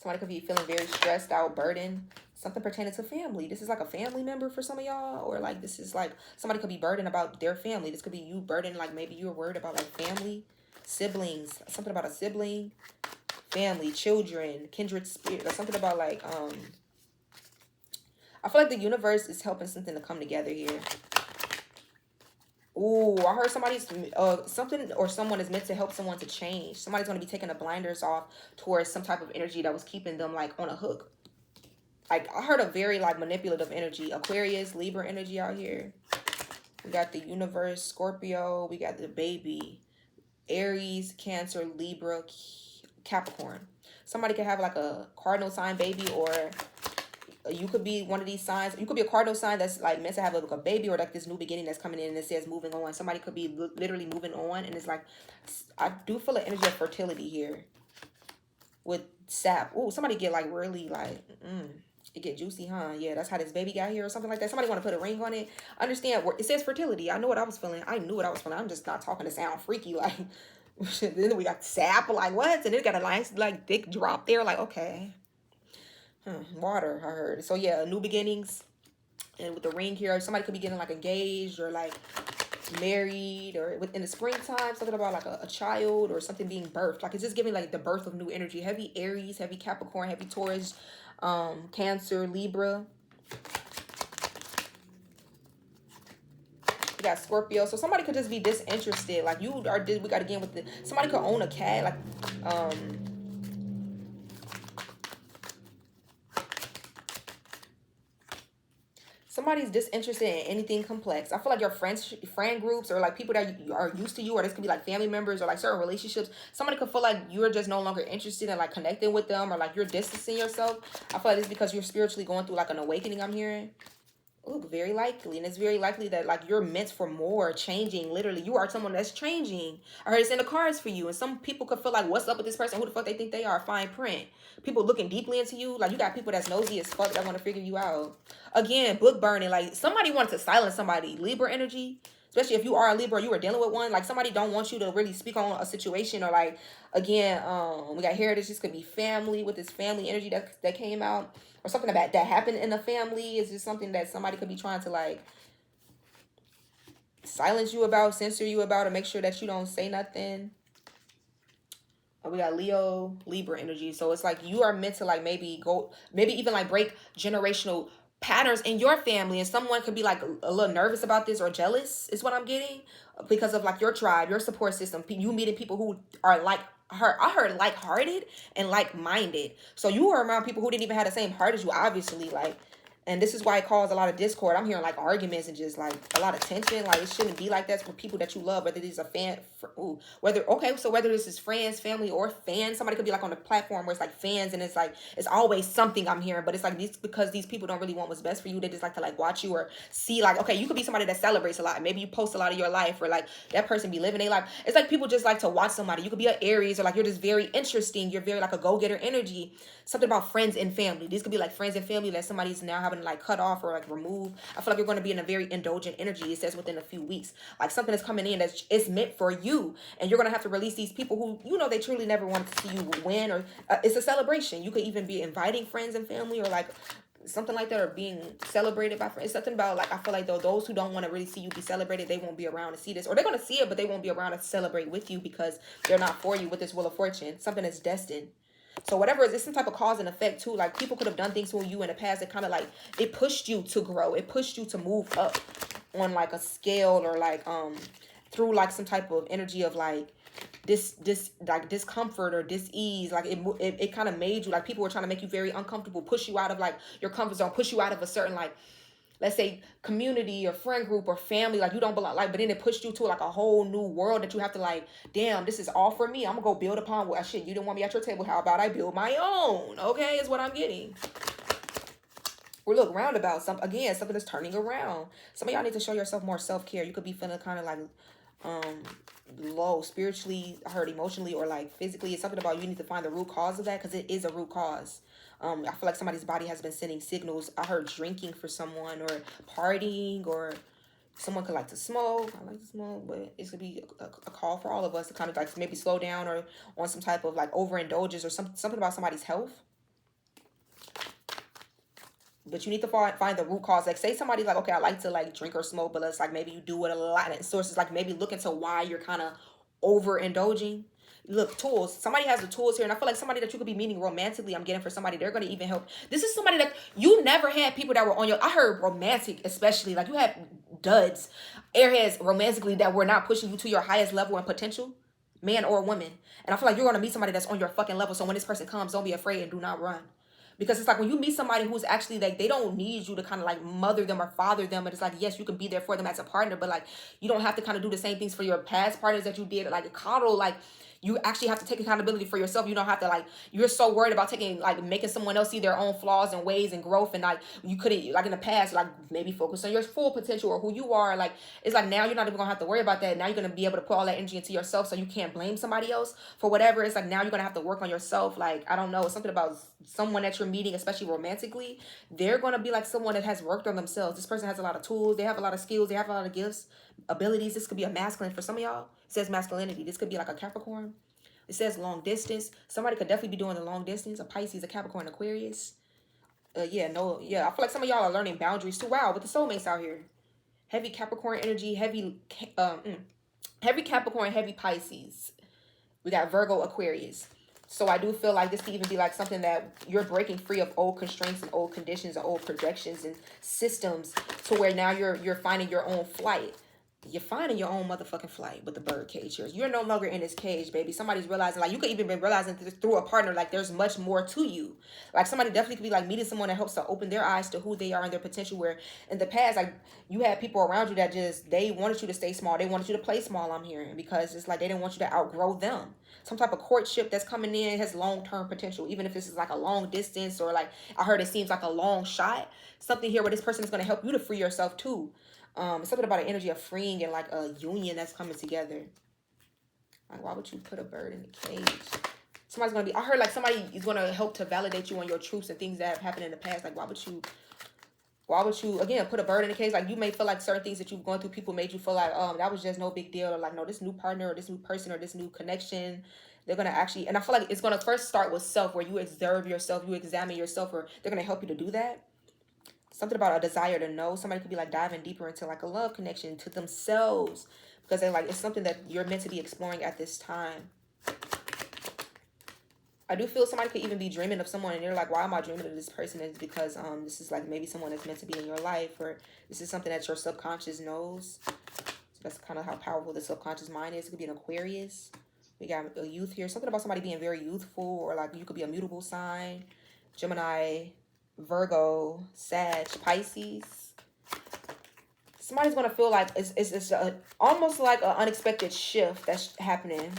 Somebody could be feeling very stressed out, burdened. Something pertaining to family. This is like a family member for some of y'all. Or like, this is like, somebody could be burdened about their family. This could be you burdened, like maybe you're worried about like family, siblings. Something about a sibling, family, children, kindred spirit. Or something about like, I feel like the universe is helping something to come together here. Ooh, I heard somebody's something or someone is meant to help someone to change. Somebody's gonna be taking the blinders off towards some type of energy that was keeping them like on a hook. Like I heard a very like manipulative energy, Aquarius, Libra energy out here. We got the universe, Scorpio. We got the baby, Aries, Cancer, Libra, Capricorn. Somebody could have like a cardinal sign baby, or you could be one of these signs. You could be a cardinal sign that's like meant to have like a baby, or like this new beginning that's coming in and it says moving on. Somebody could be literally moving on, and it's like I do feel an energy of fertility here with sap. Ooh, somebody get like really like it get juicy, huh? Yeah, that's how this baby got here or something like that. Somebody want to put a ring on it. Understand where it says fertility. I know what I was feeling. I knew what I was feeling. I'm just not talking to sound freaky like. Then we got sap, like what? And it got a nice like thick drop there, like okay. Water, I heard. So yeah, new beginnings. And with the ring here, somebody could be getting like engaged or like married, or within the springtime, something about like a child or something being birthed. Like it's just giving like the birth of new energy. Heavy Aries, heavy Capricorn, heavy Taurus, Cancer, Libra. We got Scorpio. So somebody could just be disinterested. Like you are, we got again with the, somebody could own a cat. Like, somebody's disinterested in anything complex. I feel like your friend groups, or like people that are used to you, or this could be like family members or like certain relationships. Somebody could feel like you're just no longer interested in like connecting with them, or like you're distancing yourself. I feel like it's because you're spiritually going through like an awakening, I'm hearing. Ooh, very likely. And it's very likely that like you're meant for more, changing. Literally, you are someone that's changing. I heard it's in the cards for you. And some people could feel like, what's up with this person? Who the fuck they think they are? Fine print. People looking deeply into you. Like you got people that's nosy as fuck that want to figure you out. Again, book burning. Like somebody wants to silence somebody. Libra energy. Especially if you are a Libra, or you are dealing with one. Like somebody don't want you to really speak on a situation, or like, again, we got heritage. This could be family, with this family energy that came out, or something about that happened in the family. Is just something that somebody could be trying to like silence you about, censor you about, or make sure that you don't say nothing. We got Leo, Libra energy. So it's like you are meant to like maybe even like break generational patterns in your family, and someone could be like a little nervous about this or jealous is what I'm getting, because of like your tribe, your support system, you meeting people who are like her. I heard like-hearted and like-minded. So you were around people who didn't even have the same heart as you, obviously, like, and this is why it caused a lot of discord. I'm hearing like arguments and just like a lot of tension. Like it shouldn't be like that for people that you love, whether these are whether this is friends, family, or fans. Somebody could be like on the platform where it's like fans, and it's like it's always something I'm hearing, but it's like these, because these people don't really want what's best for you. They just like to like watch you or see, like, okay, you could be somebody that celebrates a lot. Maybe you post a lot of your life, or like that person be living their life. It's like people just like to watch somebody. You could be an Aries, or like you're just very interesting. You're very like a go-getter energy. Something about friends and family. These could be like friends and family that somebody's now having to like cut off or like remove. I feel like you're going to be in a very indulgent energy. It says within a few weeks, like something is coming in that's it's meant for you, and you're going to have to release these people who, you know, they truly never wanted to see you win, or it's a celebration. You could even be inviting friends and family, or like something like that, or being celebrated by friends. It's something about like, I feel like those who don't want to really see you be celebrated, they won't be around to see this, or they're going to see it, but they won't be around to celebrate with you because they're not for you with this Wheel of Fortune. Something is destined. So whatever, it's some type of cause and effect too. Like people could have done things to you in the past that kind of like, it pushed you to grow. It pushed you to move up on like a scale, or like through like some type of energy of like this like discomfort or dis-ease. Like it kind of made you, like people were trying to make you very uncomfortable, push you out of like your comfort zone, push you out of a certain like, let's say, community or friend group or family, like you don't belong, like, but then it pushed you to like a whole new world that you have to like, damn, this is all for me. I'm gonna go build upon what shit you didn't want me at your table. How about I build my own? Okay, is what I'm getting. We're look roundabout. Something is turning around. Some of y'all need to show yourself more self-care. You could be feeling kind of like low spiritually, hurt emotionally, or like physically. It's something about you need to find the root cause of that, because it is a root cause. I feel like somebody's body has been sending signals. I heard drinking for someone, or partying, or someone could like to smoke. I like to smoke, but it could be a call for all of us to kind of like maybe slow down, or on some type of like overindulgence, or something about somebody's health. But you need to find the root cause. Like say somebody like, okay, I like to like drink or smoke, but it's like maybe you do it a lot. And sources like maybe look into why you're kind of overindulging. Look, tools. Somebody has the tools here, and I feel like somebody that you could be meeting romantically, I'm getting for somebody, they're going to even help. This is somebody that you never had people that were on your, I heard romantic especially, like you had duds, airheads romantically that were not pushing you to your highest level and potential, man or woman. And I feel like you're going to meet somebody that's on your fucking level. So when this person comes, don't be afraid and do not run. Because it's like when you meet somebody who's actually like, they don't need you to kind of like mother them or father them. But it's like, yes, you can be there for them as a partner, but like, you don't have to kind of do the same things for your past partners that you did. Like coddle, like, you actually have to take accountability for yourself. You don't have to like, you're so worried about taking, like making someone else see their own flaws and ways and growth. And like, you couldn't, like in the past, like maybe focus on your full potential or who you are. Like, it's like now you're not even gonna have to worry about that. Now you're gonna be able to put all that energy into yourself, so you can't blame somebody else for whatever. It's like now you're gonna have to work on yourself. Like, I don't know, something about someone that you're meeting, especially romantically, they're gonna be like someone that has worked on themselves. This person has a lot of tools, they have a lot of skills, they have a lot of gifts, abilities. This could be a masculine for some of y'all. It says masculinity. This could be like a Capricorn. It says long distance. Somebody could definitely be doing the long distance. A Pisces, a Capricorn, Aquarius. Yeah, no, yeah. I feel like some of y'all are learning boundaries too. Wow, with the soulmates out here. Heavy Capricorn energy, heavy Capricorn, heavy Pisces. We got Virgo, Aquarius. So I do feel like this could even be like something that you're breaking free of old constraints and old conditions and old projections and systems to where now you're finding your own flight. You're finding your own motherfucking flight with the bird cage here. You're no longer in this cage, baby. Somebody's realizing, like, you could even be realizing through a partner, like, there's much more to you. Like, somebody definitely could be, like, meeting someone that helps to open their eyes to who they are and their potential, where in the past, like, you had people around you that just, they wanted you to stay small. They wanted you to play small, I'm hearing, because it's like they didn't want you to outgrow them. Some type of courtship that's coming in has long-term potential, even if this is, like, a long distance or, like, I heard it seems like a long shot. Something here where this person is going to help you to free yourself, too. It's something about an energy of freeing and like a union that's coming together. Like, why would you put a bird in the cage? Somebody's gonna be, I heard like somebody is gonna help to validate you on your truths and things that have happened in the past. Like, why would you again put a bird in the cage? Like, you may feel like certain things that you've gone through, people made you feel like, that was just no big deal, or like, no, this new partner or this new person or this new connection, they're gonna actually, and I feel like it's gonna first start with self, where you observe yourself, you examine yourself, or they're gonna help you to do that. Something about a desire to know. Somebody could be like diving deeper into like a love connection to themselves, because they're like, it's something that you're meant to be exploring at this time. I do feel somebody could even be dreaming of someone and you're like, why am I dreaming of this person? It's because this is like maybe someone that's meant to be in your life, or this is something that your subconscious knows. So that's kind of how powerful the subconscious mind is. It could be an Aquarius. We got a youth here. Something about somebody being very youthful, or like you could be a mutable sign. Gemini, Virgo, Sag, Pisces. Somebody's gonna feel like it's almost like an unexpected shift that's happening.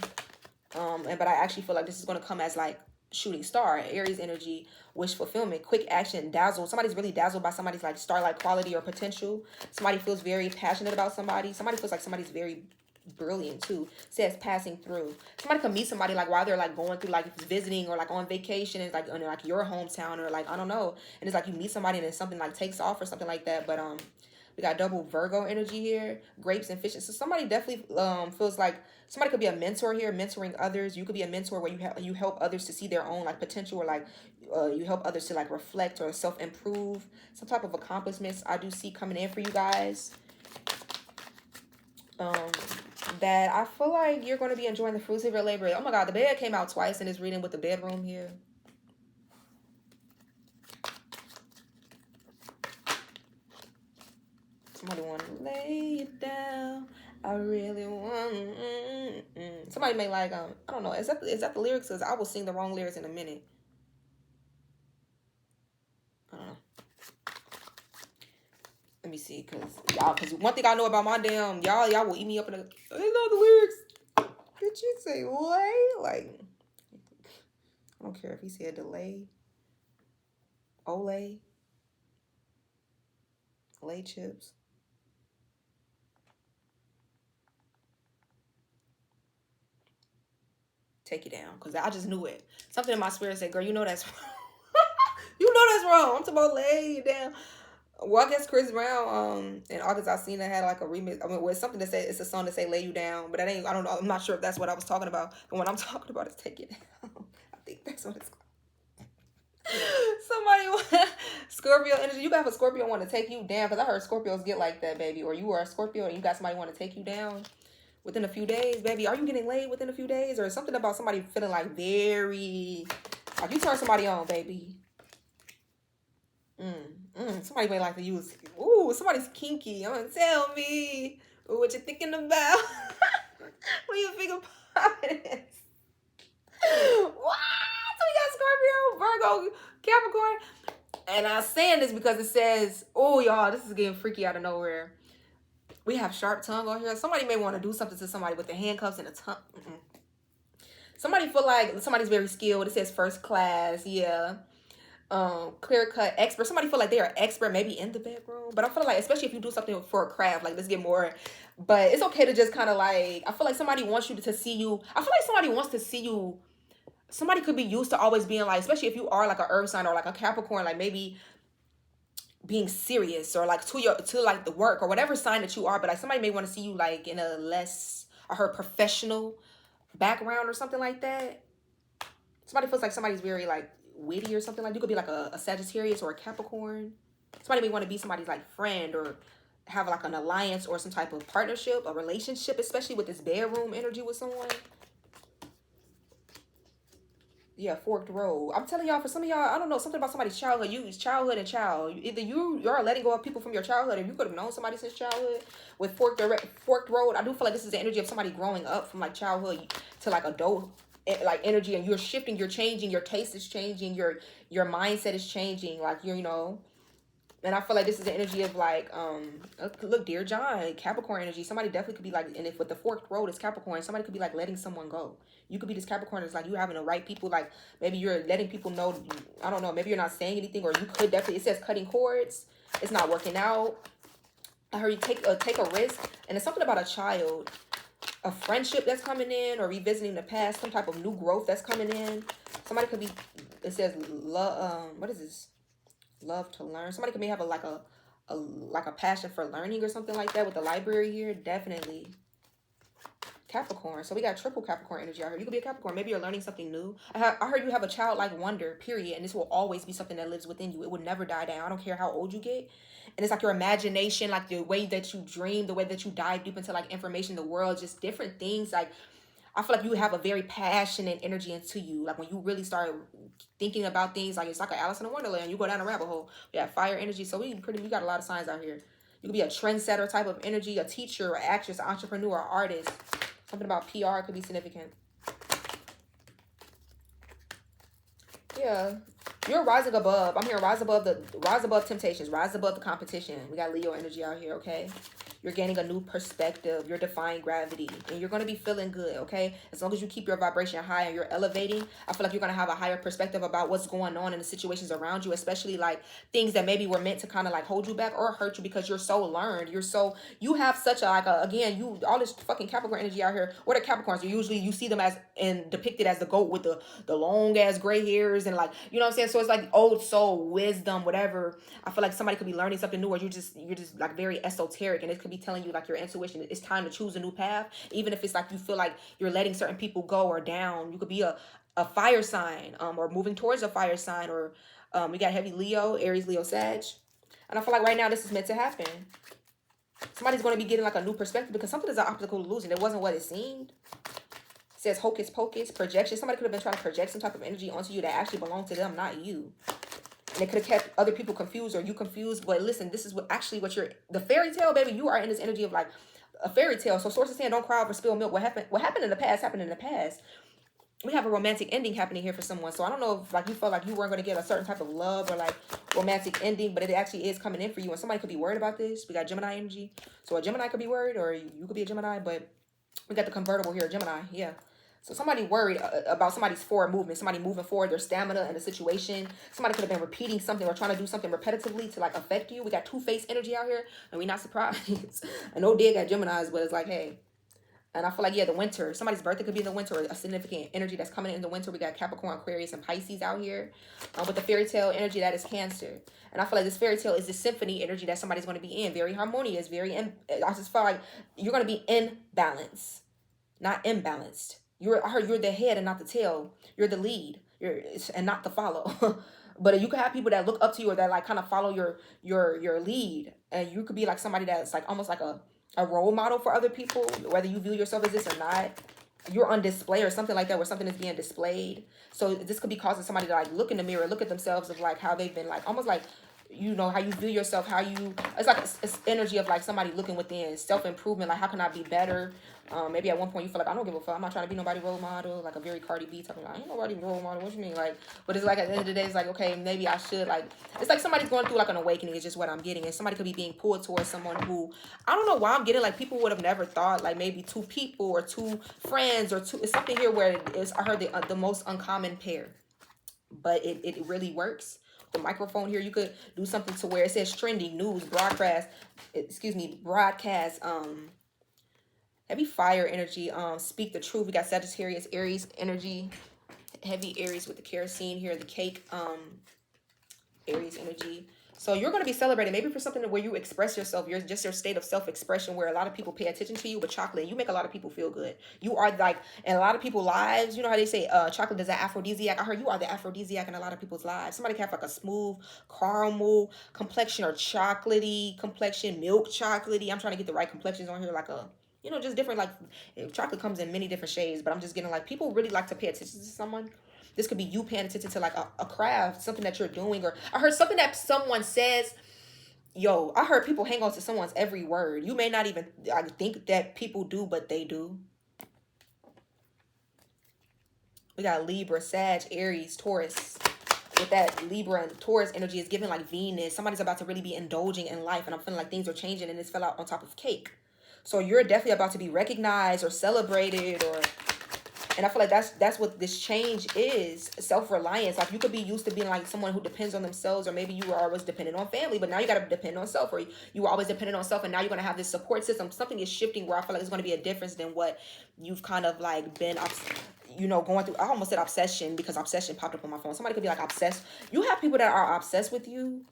But I actually feel like this is gonna come as like shooting star, Aries energy, wish fulfillment, quick action, dazzle. Somebody's really dazzled by somebody's like star-like quality or potential. Somebody feels very passionate about somebody. Somebody feels like somebody's very brilliant too. Says passing through. Somebody can meet somebody like while they're like going through like visiting or like on vacation, and like in like your hometown, or like I don't know, and it's like you meet somebody and then something like takes off or something like that. But we got double Virgo energy here, grapes and fishes. So somebody definitely feels like somebody could be a mentor here, mentoring others. You could be a mentor where you help others to see their own like potential, or like you help others to like reflect or self-improve. Some type of accomplishments I do see coming in for you guys. That I feel like you're going to be enjoying the fruits of your labor. Oh my God, the bed came out twice in this reading with the bedroom here. Somebody want to lay it down. I really want. Somebody may like I don't know. Is that the lyrics? Because I will sing the wrong lyrics in a minute. I don't know. Let me see, because one thing I know about my damn y'all will eat me up in the. I know the lyrics. Did you say lay? Like, I don't care if he said delay, Olay, lay chips. Take it down, because I just knew it. Something in my spirit said, girl, you know that's wrong. You know that's wrong. I'm talking about lay it down. Well, I guess Chris Brown, in August Alsina had like a remix. I mean, with something to say, it's a song to say "Lay You Down," but that ain't. I don't know. I'm not sure if that's what I was talking about. And what I'm talking about is "Take It Down." I think that's what it's called. Somebody, Scorpio energy. You got a Scorpio want to take you down, because I heard Scorpios get like that, baby. Or you are a Scorpio and you got somebody want to take you down within a few days, baby. Are you getting laid within a few days, or something about somebody feeling like very like you turn somebody on, baby? Somebody may like to use, ooh, Ooh, somebody's kinky. I'm gonna tell me what you're thinking about. What you think about it? What? So we got Scorpio, Virgo, Capricorn. And I'm saying this because it says, oh, y'all, this is getting freaky out of nowhere. We have sharp tongue on here. Somebody may want to do something to somebody with the handcuffs and the tongue. Somebody feel like somebody's very skilled. It says first class. Yeah. Clear cut expert. Somebody feel like they are expert maybe in the bedroom. But I feel like, especially if you do something for a craft, like let's get more. But it's okay to just kind of like, I feel like somebody wants you to see you. I feel like somebody wants to see you. Somebody could be used to always being like, especially if you are like an earth sign or like a Capricorn, like maybe being serious or like to like the work or whatever sign that you are, but like somebody may want to see you like in a less or her professional background or something like that. Somebody feels like somebody's very like witty or something. Like you could be like a Sagittarius or a Capricorn. Somebody may want to be somebody's like friend or have like an alliance or some type of partnership, a relationship, especially with this bedroom energy with someone. Yeah, forked road. I'm telling y'all, for some of y'all, I don't know, something about somebody's childhood. Childhood and child. Either you're letting go of people from your childhood, or you could have known somebody since childhood. With forked road, I do feel like this is the energy of somebody growing up from like childhood to like adult like energy, and you're shifting, you're changing, your taste is changing, your mindset is changing, like you're, you know. And I feel like this is the energy of like, look, dear John, Capricorn energy. Somebody definitely could be like, and if with the forked road is Capricorn, somebody could be like letting someone go. You could be this Capricorn that's like you having the right people, like maybe you're letting people know, I don't know, maybe you're not saying anything, or you could definitely, it says cutting cords, it's not working out. I heard you take a risk, and it's something about a child, a friendship that's coming in, or revisiting the past, some type of new growth that's coming in. Somebody could be, it says love, what is this? Love to learn. Somebody may have a passion for learning or something like that with the library here. Definitely Capricorn. So we got triple Capricorn energy out here. You could be a Capricorn. Maybe you're learning something new. I heard you have a childlike wonder, period. And this will always be something that lives within you. It would never die down. I don't care how old you get. And it's like your imagination, like the way that you dream, the way that you dive deep into like information, the world, just different things. Like I feel like you have a very passionate energy into you. Like when you really start thinking about things, like it's like an Alice in Wonderland. You go down a rabbit hole. We have fire energy. So we got a lot of signs out here. You could be a trendsetter type of energy, a teacher, or actress, entrepreneur, artist. Something about PR could be significant. Yeah. You're rising above. I'm here. Rise above temptations. Rise above the competition. We got Leo energy out here, okay? You're gaining a new perspective. You're defying gravity. And you're going to be feeling good, okay? As long as you keep your vibration high and you're elevating, I feel like you're going to have a higher perspective about what's going on in the situations around you, especially like things that maybe were meant to kind of like hold you back or hurt you because you're so learned. You have such a, like, again, all this fucking Capricorn energy out here. What are Capricorns? Usually you see them as, and depicted as the goat with the long ass gray hairs and like, you know what I'm saying? So it's like old soul, wisdom, whatever. I feel like somebody could be learning something new, or you're just like very esoteric, and it could be telling you like your intuition, it's time to choose a new path. Even if it's like you feel like you're letting certain people go or down. You could be a fire sign, or moving towards a fire sign, or we got heavy Leo, Aries, Leo, Sag. And I feel like right now this is meant to happen. Somebody's going to be getting like a new perspective because something is an optical illusion. It wasn't what it seemed. It says hocus pocus, projection. Somebody could have been trying to project some type of energy onto you that actually belonged to them, not you. And it could have kept other people confused or you confused. But listen, this is what you're, the fairy tale, baby, you are in this energy of like a fairy tale. So sources saying don't cry over spilled milk. What happened in the past happened in the past. We have a romantic ending happening here for someone. So I don't know if like you felt like you weren't going to get a certain type of love or like romantic ending, but it actually is coming in for you. And somebody could be worried about this. We got Gemini energy. So a Gemini could be worried, or you could be a Gemini, but we got the convertible here, Gemini. Yeah. So somebody worried about somebody's forward movement, somebody moving forward, their stamina and the situation. Somebody could have been repeating something or trying to do something repetitively to like affect you. We got two-faced energy out here, and we're not surprised. I know dig at Geminis, but it's like, hey. And I feel like, yeah, the winter. Somebody's birthday could be in the winter, or a significant energy that's coming in the winter. We got Capricorn, Aquarius, and Pisces out here. With the fairy tale energy, that is Cancer. And I feel like this fairy tale is the symphony energy that somebody's going to be in. Very harmonious, I just feel like you're going to be in balance, not imbalanced. I heard you're the head and not the tail. You're the lead, and not the follow. But you could have people that look up to you or that like kind of follow your lead. And you could be like somebody that's like almost like a role model for other people, whether you view yourself as this or not. You're on display or something like that, where something is being displayed. So this could be causing somebody to like look in the mirror, look at themselves of like how they've been like almost like you know, how you view yourself, how you, it's like it's energy of like somebody looking within, self-improvement, like how can I be better. Maybe at one point you feel like I don't give a fuck, I'm not trying to be nobody role model, like a very Cardi B talking about I ain't nobody role model, what you mean, like, but it's like at the end of the day it's like, okay, maybe I should, like, it's like somebody's going through like an awakening, is just what I'm getting, and somebody could be being pulled towards someone who, I don't know why I'm getting like people would have never thought, like maybe two people or two friends or two, it's something here where it's, I heard the most uncommon pair, but it really works. The microphone here, you could do something to where it says trending news broadcast, broadcast, heavy fire energy, speak the truth. We got Sagittarius, Aries energy, heavy Aries with the kerosene here, the cake, Aries energy. So you're going to be celebrated maybe for something where you express yourself. You're just your state of self-expression where a lot of people pay attention to you with chocolate. You make a lot of people feel good. You are like, in a lot of people's lives, you know how they say chocolate is an aphrodisiac. I heard you are the aphrodisiac in a lot of people's lives. Somebody can have like a smooth caramel complexion or chocolatey complexion, milk chocolatey. I'm trying to get the right complexions on here, like a, you know, just different, like chocolate comes in many different shades, but I'm just getting like people really like to pay attention to someone. This could be you paying attention to like a craft, something that you're doing, or I heard something that someone says. Yo, I heard people hang on to someone's every word. You may not even I think that people do, but they do. We got Libra, Sag, Aries, Taurus. With that Libra and Taurus energy is giving like Venus. Somebody's about to really be indulging in life, and I'm feeling like things are changing, and this fell out on top of cake. So you're definitely about to be recognized or celebrated, or, and I feel like that's what this change is, self-reliance. Like you could be used to being like someone who depends on themselves, or maybe you were always dependent on family, but now you got to depend on self, or you were always dependent on self, and now you're going to have this support system. Something is shifting where I feel like it's going to be a difference than what you've kind of like been, you know, going through. I almost said obsession because obsession popped up on my phone. Somebody could be like obsessed. You have people that are obsessed with you.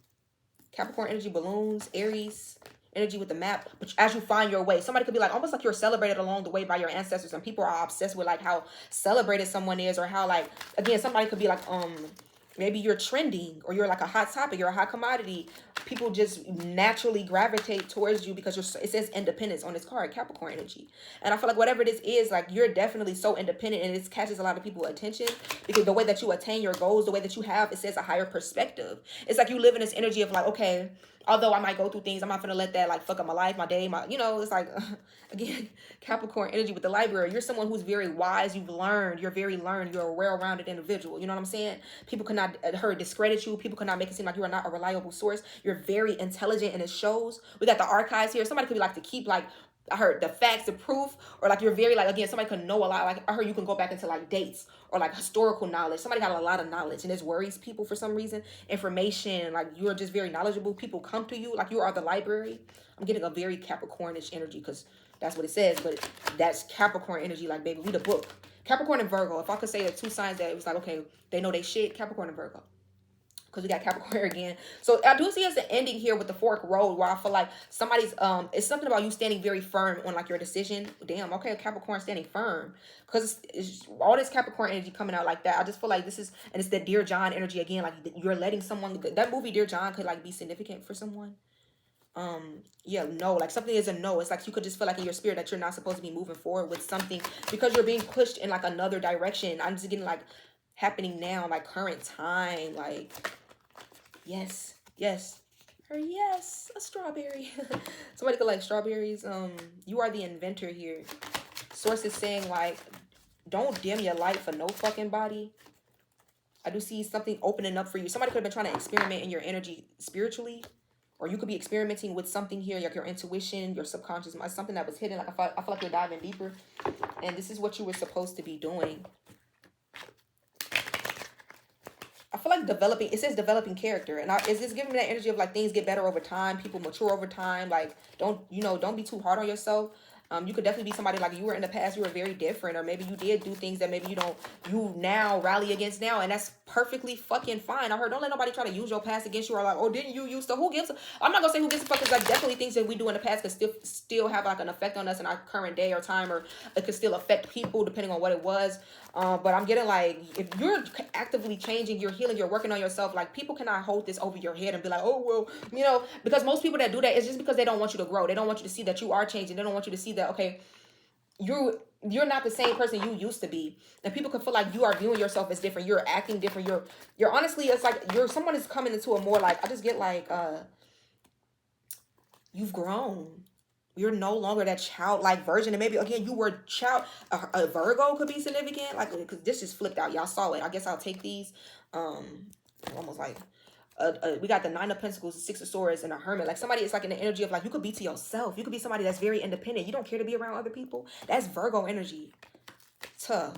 Capricorn energy, balloons, Aries energy with the map, but as you find your way, somebody could be like almost like you're celebrated along the way by your ancestors, and people are obsessed with like how celebrated someone is, or how like, again, somebody could be like maybe you're trending, or you're like a hot topic, you're a hot commodity. People just naturally gravitate towards you because it says independence on this card, Capricorn energy. And I feel like whatever this is, like you're definitely so independent, and it catches a lot of people's attention because the way that you attain your goals, the way that you have, it says a higher perspective. It's like you live in this energy of like, okay, although I might go through things, I'm not gonna let that like fuck up my life, my day, my, you know, it's like, again, Capricorn energy with the library. You're someone who's very wise. You've learned. You're very learned. You're a well-rounded individual. You know what I'm saying? People cannot discredit you. People cannot make it seem like you are not a reliable source. You're very intelligent, and it shows. We got the archives here. Somebody could be like to keep like, I heard the facts, the proof, or like you're very like, again, somebody could know a lot. Like I heard you can go back into like dates or like historical knowledge. Somebody got a lot of knowledge, and this worries people for some reason. Information, like you're just very knowledgeable. People come to you like you are the library. I'm getting a very Capricornish energy because that's what it says, but that's Capricorn energy. Like, baby, read a book. Capricorn and Virgo. If I could say the two signs that it was like, okay, they know they shit, Capricorn and Virgo. Because we got Capricorn again. So I do see as an ending here with the fork road where I feel like somebody's, it's something about you standing very firm on like your decision. Damn, okay, Capricorn standing firm. Because it's all this Capricorn energy coming out like that. I just feel like this is, and it's the Dear John energy again. Like you're letting someone, that movie Dear John could like be significant for someone. Yeah, no, like something is a no. It's like you could just feel like in your spirit that you're not supposed to be moving forward with something because you're being pushed in like another direction. I'm just getting like happening now, like current time, like yes, yes, or yes, a strawberry. Somebody could like strawberries. You are the inventor here. Source is saying like, don't dim your light for no fucking body. I do see something opening up for you. Somebody could have been trying to experiment in your energy spiritually. Or you could be experimenting with something here, like your intuition, your subconscious mind, something that was hidden. Like I feel like you're diving deeper. And this is what you were supposed to be doing. I feel like developing, it says developing character. And is this giving me that energy of like things get better over time, people mature over time. Like don't be too hard on yourself. You could definitely be somebody like you were in the past, you were very different, or maybe you did do things that maybe you now rally against now, and that's perfectly fucking fine. I heard don't let nobody try to use your past against you, or like, oh, didn't you used to, who gives a, I'm not gonna say who gives a fuck, because like definitely things that we do in the past could still have like an effect on us in our current day or time, or it could still affect people depending on what it was. But I'm getting like, if you're actively changing, you're healing, you're working on yourself, like people cannot hold this over your head and be like, oh, well, because most people that do that is just because they don't want you to grow. They don't want you to see that you are changing. They don't want you to see that, okay, you're not the same person you used to be, and people can feel like you are viewing yourself as different, you're acting different, you're honestly, it's like you're someone is coming into a more like, I just get like you've grown. You're no longer that childlike version, and maybe again you were child. A Virgo could be significant, like because this just flipped out. Y'all saw it. I guess I'll take these. Almost like we got the Nine of Pentacles, the Six of Swords, and a Hermit. Like somebody is like in the energy of like you could be to yourself. You could be somebody that's very independent. You don't care to be around other people. That's Virgo energy. Tough.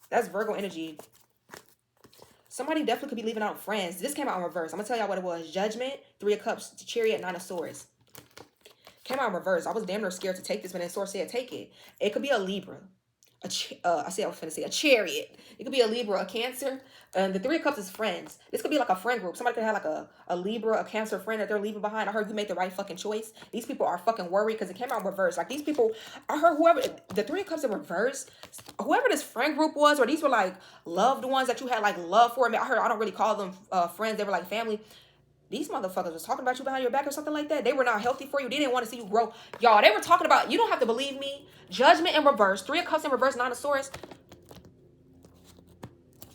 That's Virgo energy. Somebody definitely could be leaving out friends. This came out in reverse. I'm gonna tell y'all what it was. Judgment, Three of Cups, Chariot, Nine of Swords. Came out in reverse. I was damn near scared to take this, but then Source said take it. It could be a Libra. I was finna say a Chariot. It could be a Libra, a Cancer. And the Three of Cups is friends. This could be like a friend group. Somebody could have like a Libra, a Cancer friend that they're leaving behind. I heard you made the right fucking choice. These people are fucking worried because it came out in reverse. Like these people, I heard whoever, the Three of Cups in reverse, whoever this friend group was, or these were like loved ones that you had like love for. I mean, I heard, I don't really call them friends. They were like family. These motherfuckers was talking about you behind your back or something like that. They were not healthy for you. They didn't want to see you grow. Y'all, they were talking about, you don't have to believe me. Judgment in reverse. Three of Cups in reverse, Nine of Swords.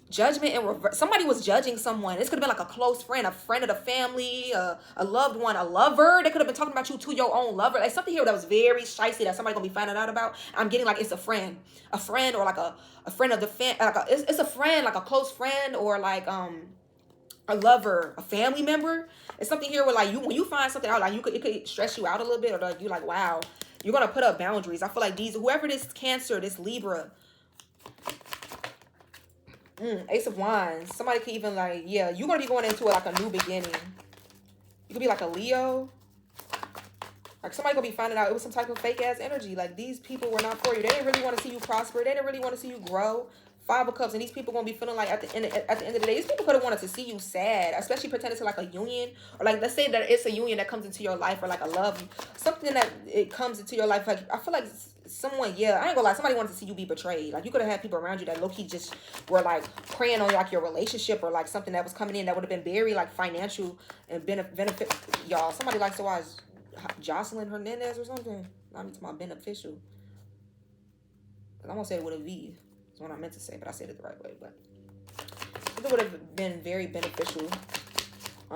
Judgment in reverse. Somebody was judging someone. This could have been like a close friend, a friend of the family, a loved one, a lover. They could have been talking about you to your own lover. Like something here that was very shicey that somebody gonna be finding out about. I'm getting like it's a friend or like a friend of the fam. Like it's a friend, like a close friend, or like a lover, a family member. It's something here where like you, when you find something out, like it could stress you out a little bit, or like you like, wow, you're gonna put up boundaries. I feel like these, whoever this Cancer, this Libra, Ace of Wands, somebody could even like, yeah, you're gonna be going into it like a new beginning. You could be like a Leo. Like somebody gonna be finding out it was some type of fake ass energy. Like these people were not for you. They didn't really want to see you prosper. They didn't really want to see you grow. Five of Cups, and these people gonna be feeling like at the end of the day, these people could have wanted to see you sad, especially pertaining to like a union, or like let's say that it's a union that comes into your life, or like a love, something that it comes into your life. Like I feel like someone, yeah, I ain't gonna lie, somebody wanted to see you be betrayed. Like you could have had people around you that low key just were like preying on like your relationship, or like something that was coming in that would have been very like financial and benefit y'all. Somebody likes to watch Jocelyn Hernandez or something. I'm talking about beneficial. I'm gonna say it with a V. That's what I meant to say, but I said it the right way. But it would have been very beneficial.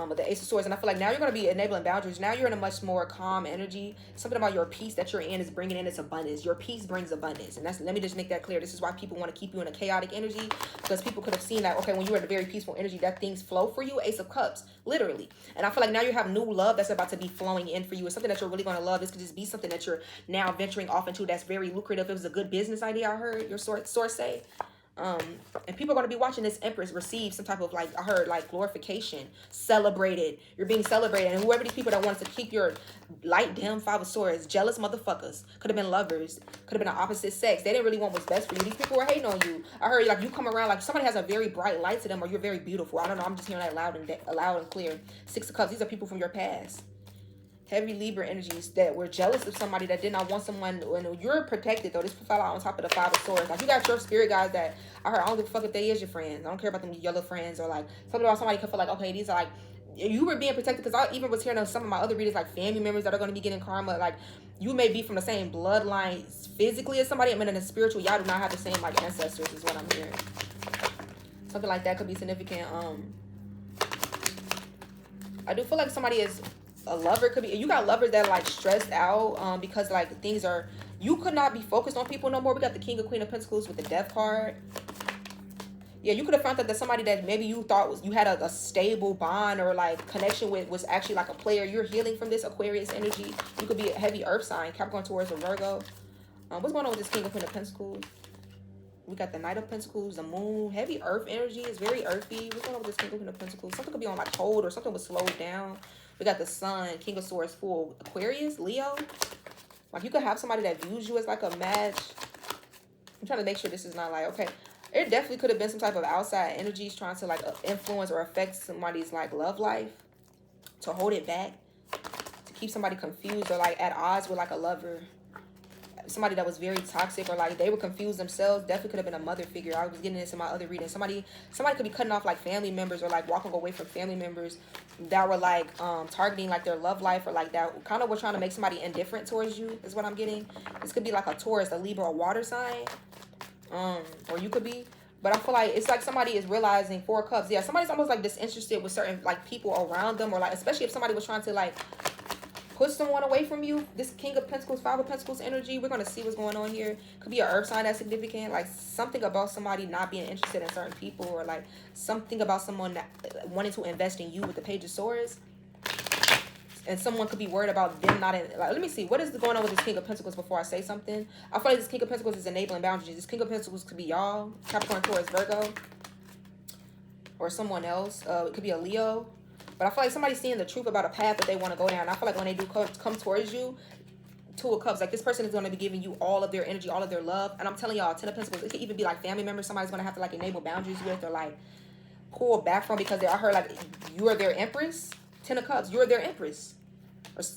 With the Ace of Swords, and I feel like now you're going to be enabling boundaries. Now you're in a much more calm energy. Something about your peace that you're in is bringing in its abundance. Your peace brings abundance, and that's, let me just make that clear. This is why people want to keep you in a chaotic energy, because people could have seen that, okay, when you're in a very peaceful energy, that things flow for you. Ace of Cups, literally. And I feel like now you have new love that's about to be flowing in for you. It's something that you're really going to love. This could just be something that you're now venturing off into that's very lucrative. It was a good business idea, I heard your source say. And people are going to be watching this Empress receive some type of, like, I heard, like, glorification, celebrated. You're being celebrated. And whoever these people that wants to keep your light dim, Five of Swords, jealous motherfuckers, could have been lovers, could have been an opposite sex. They didn't really want what's best for you. These people were hating on you. I heard, like, you come around, like, somebody has a very bright light to them, or you're very beautiful. I don't know. I'm just hearing that loud and clear. Six of Cups. These are people from your past. Heavy Libra energies that were jealous of somebody that did not want someone. When you're protected, though, this fell out on top of the Five of Swords. Like, you got your spirit guys that I heard, I don't give a fuck if they is your friends. I don't care about them yellow friends, or like something about somebody could feel like, okay, these are like, you were being protected, because I even was hearing of some of my other readers, like family members that are going to be getting karma. Like, you may be from the same bloodline physically as somebody, I mean, in the spiritual, y'all do not have the same like ancestors, is what I'm hearing. Something like that could be significant. I do feel like somebody is a lover. Could be, you got lovers that are like stressed out because like things are, you could not be focused on people no more. We got the King of Queen of Pentacles with the Death card. Yeah, you could have found out that somebody that maybe you thought was, you had a stable bond or like connection with, was actually like a player. You're healing from this Aquarius energy. You could be a heavy earth sign, Capricorn, Taurus, or Virgo. What's going on with this King of Queen of Pentacles? We got the Knight of Pentacles, the Moon. Heavy earth energy is very earthy. What's going on with this King of Queen of Pentacles? Something could be on like hold, or something was slowed down. We got the Sun, King of Swords, full Aquarius, Leo. Like, you could have somebody that views you as like a match. I'm trying to make sure this is not like, okay, it definitely could have been some type of outside energies trying to like influence or affect somebody's like love life, to hold it back, to keep somebody confused or like at odds with like a lover. somebody that was very toxic, or like they were confused themselves. Definitely could have been a mother figure. I was getting this in my other reading. Somebody could be cutting off like family members, or like walking away from family members that were like targeting like their love life, or like that kind of were trying to make somebody indifferent towards you, is what I'm getting. This could be like a Taurus, a Libra, a water sign. Or you could be. But I feel like it's like somebody is realizing, 4 cups. Yeah, somebody's almost like disinterested with certain like people around them, or like especially if somebody was trying to like push someone away from you. This King of Pentacles, 5 of Pentacles energy. We're gonna see what's going on here. Could be an earth sign that's significant, like something about somebody not being interested in certain people, or like something about someone that wanting to invest in you with the Page of Swords. And someone could be worried about them not in, like, let me see, what is going on with this King of Pentacles before I say something? I feel like this King of Pentacles is enabling boundaries. This King of Pentacles could be y'all, Capricorn, Taurus, Virgo, or someone else. It could be a Leo. But I feel like somebody's seeing the truth about a path that they want to go down. And I feel like when they do come towards you, 2 of Cups, like this person is going to be giving you all of their energy, all of their love. And I'm telling y'all, 10 of Pentacles, it could even be like family members somebody's going to have to like enable boundaries with, or like pull back from, because I heard like you are their empress. 10 of Cups, you're their empress.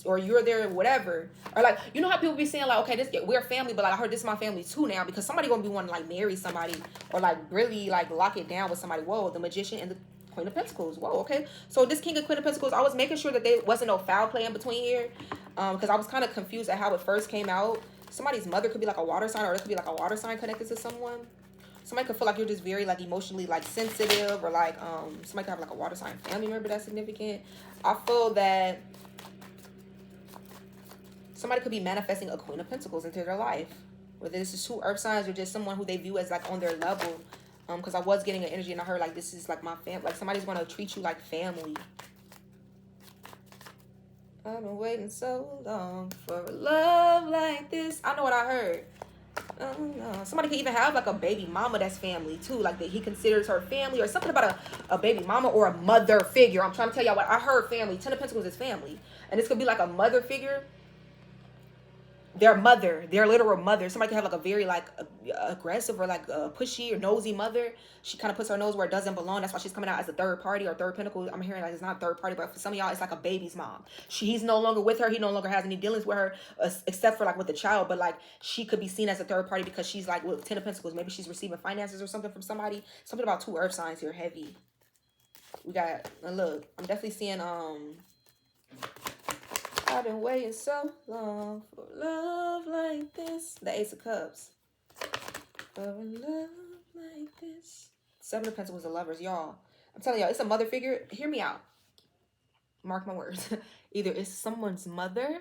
Or you're there, whatever. Or like, you know how people be saying like, okay, we're family, but like I heard this is my family too now, because somebody gonna be wanting to like marry somebody, or like really like lock it down with somebody. Whoa, the Magician and the Queen of Pentacles. Whoa, okay. So this King and Queen of Pentacles, I was making sure that there wasn't no foul play in between here, because I was kind of confused at how it first came out. Somebody's mother could be like a water sign, or it could be like a water sign connected to someone. Somebody could feel like you're just very like emotionally like sensitive, or like somebody could have like a water sign family member that's significant. I feel that somebody could be manifesting a Queen of Pentacles into their life. Whether this is 2 earth signs, or just someone who they view as like on their level. Because I was getting an energy and I heard like this is like my family. Like somebody's going to treat you like family. I've been waiting so long for a love like this. I know what I heard. Oh no. Somebody could even have like a baby mama that's family too. Like that he considers her family, or something about a baby mama or a mother figure. I'm trying to tell y'all what I heard. Family. 10 of Pentacles is family. And this could be like a mother figure. Their mother, their literal mother. Somebody can have like a very like aggressive, or like pushy or nosy mother. She kind of puts her nose where it doesn't belong. That's why she's coming out as a third party or third pentacle. I'm hearing like it's not third party, but for some of y'all, it's like a baby's mom. He's no longer with her. He no longer has any dealings with her, except for like with the child. But like she could be seen as a third party because she's like with 10 of Pentacles. Maybe she's receiving finances or something from somebody. Something about 2 earth signs here, heavy. We got, look, I'm definitely seeing I've been waiting so long for love like this. The Ace of Cups. For a love like this. 7 of Pentacles of Lovers, y'all. I'm telling y'all, it's a mother figure. Hear me out. Mark my words. Either it's someone's mother,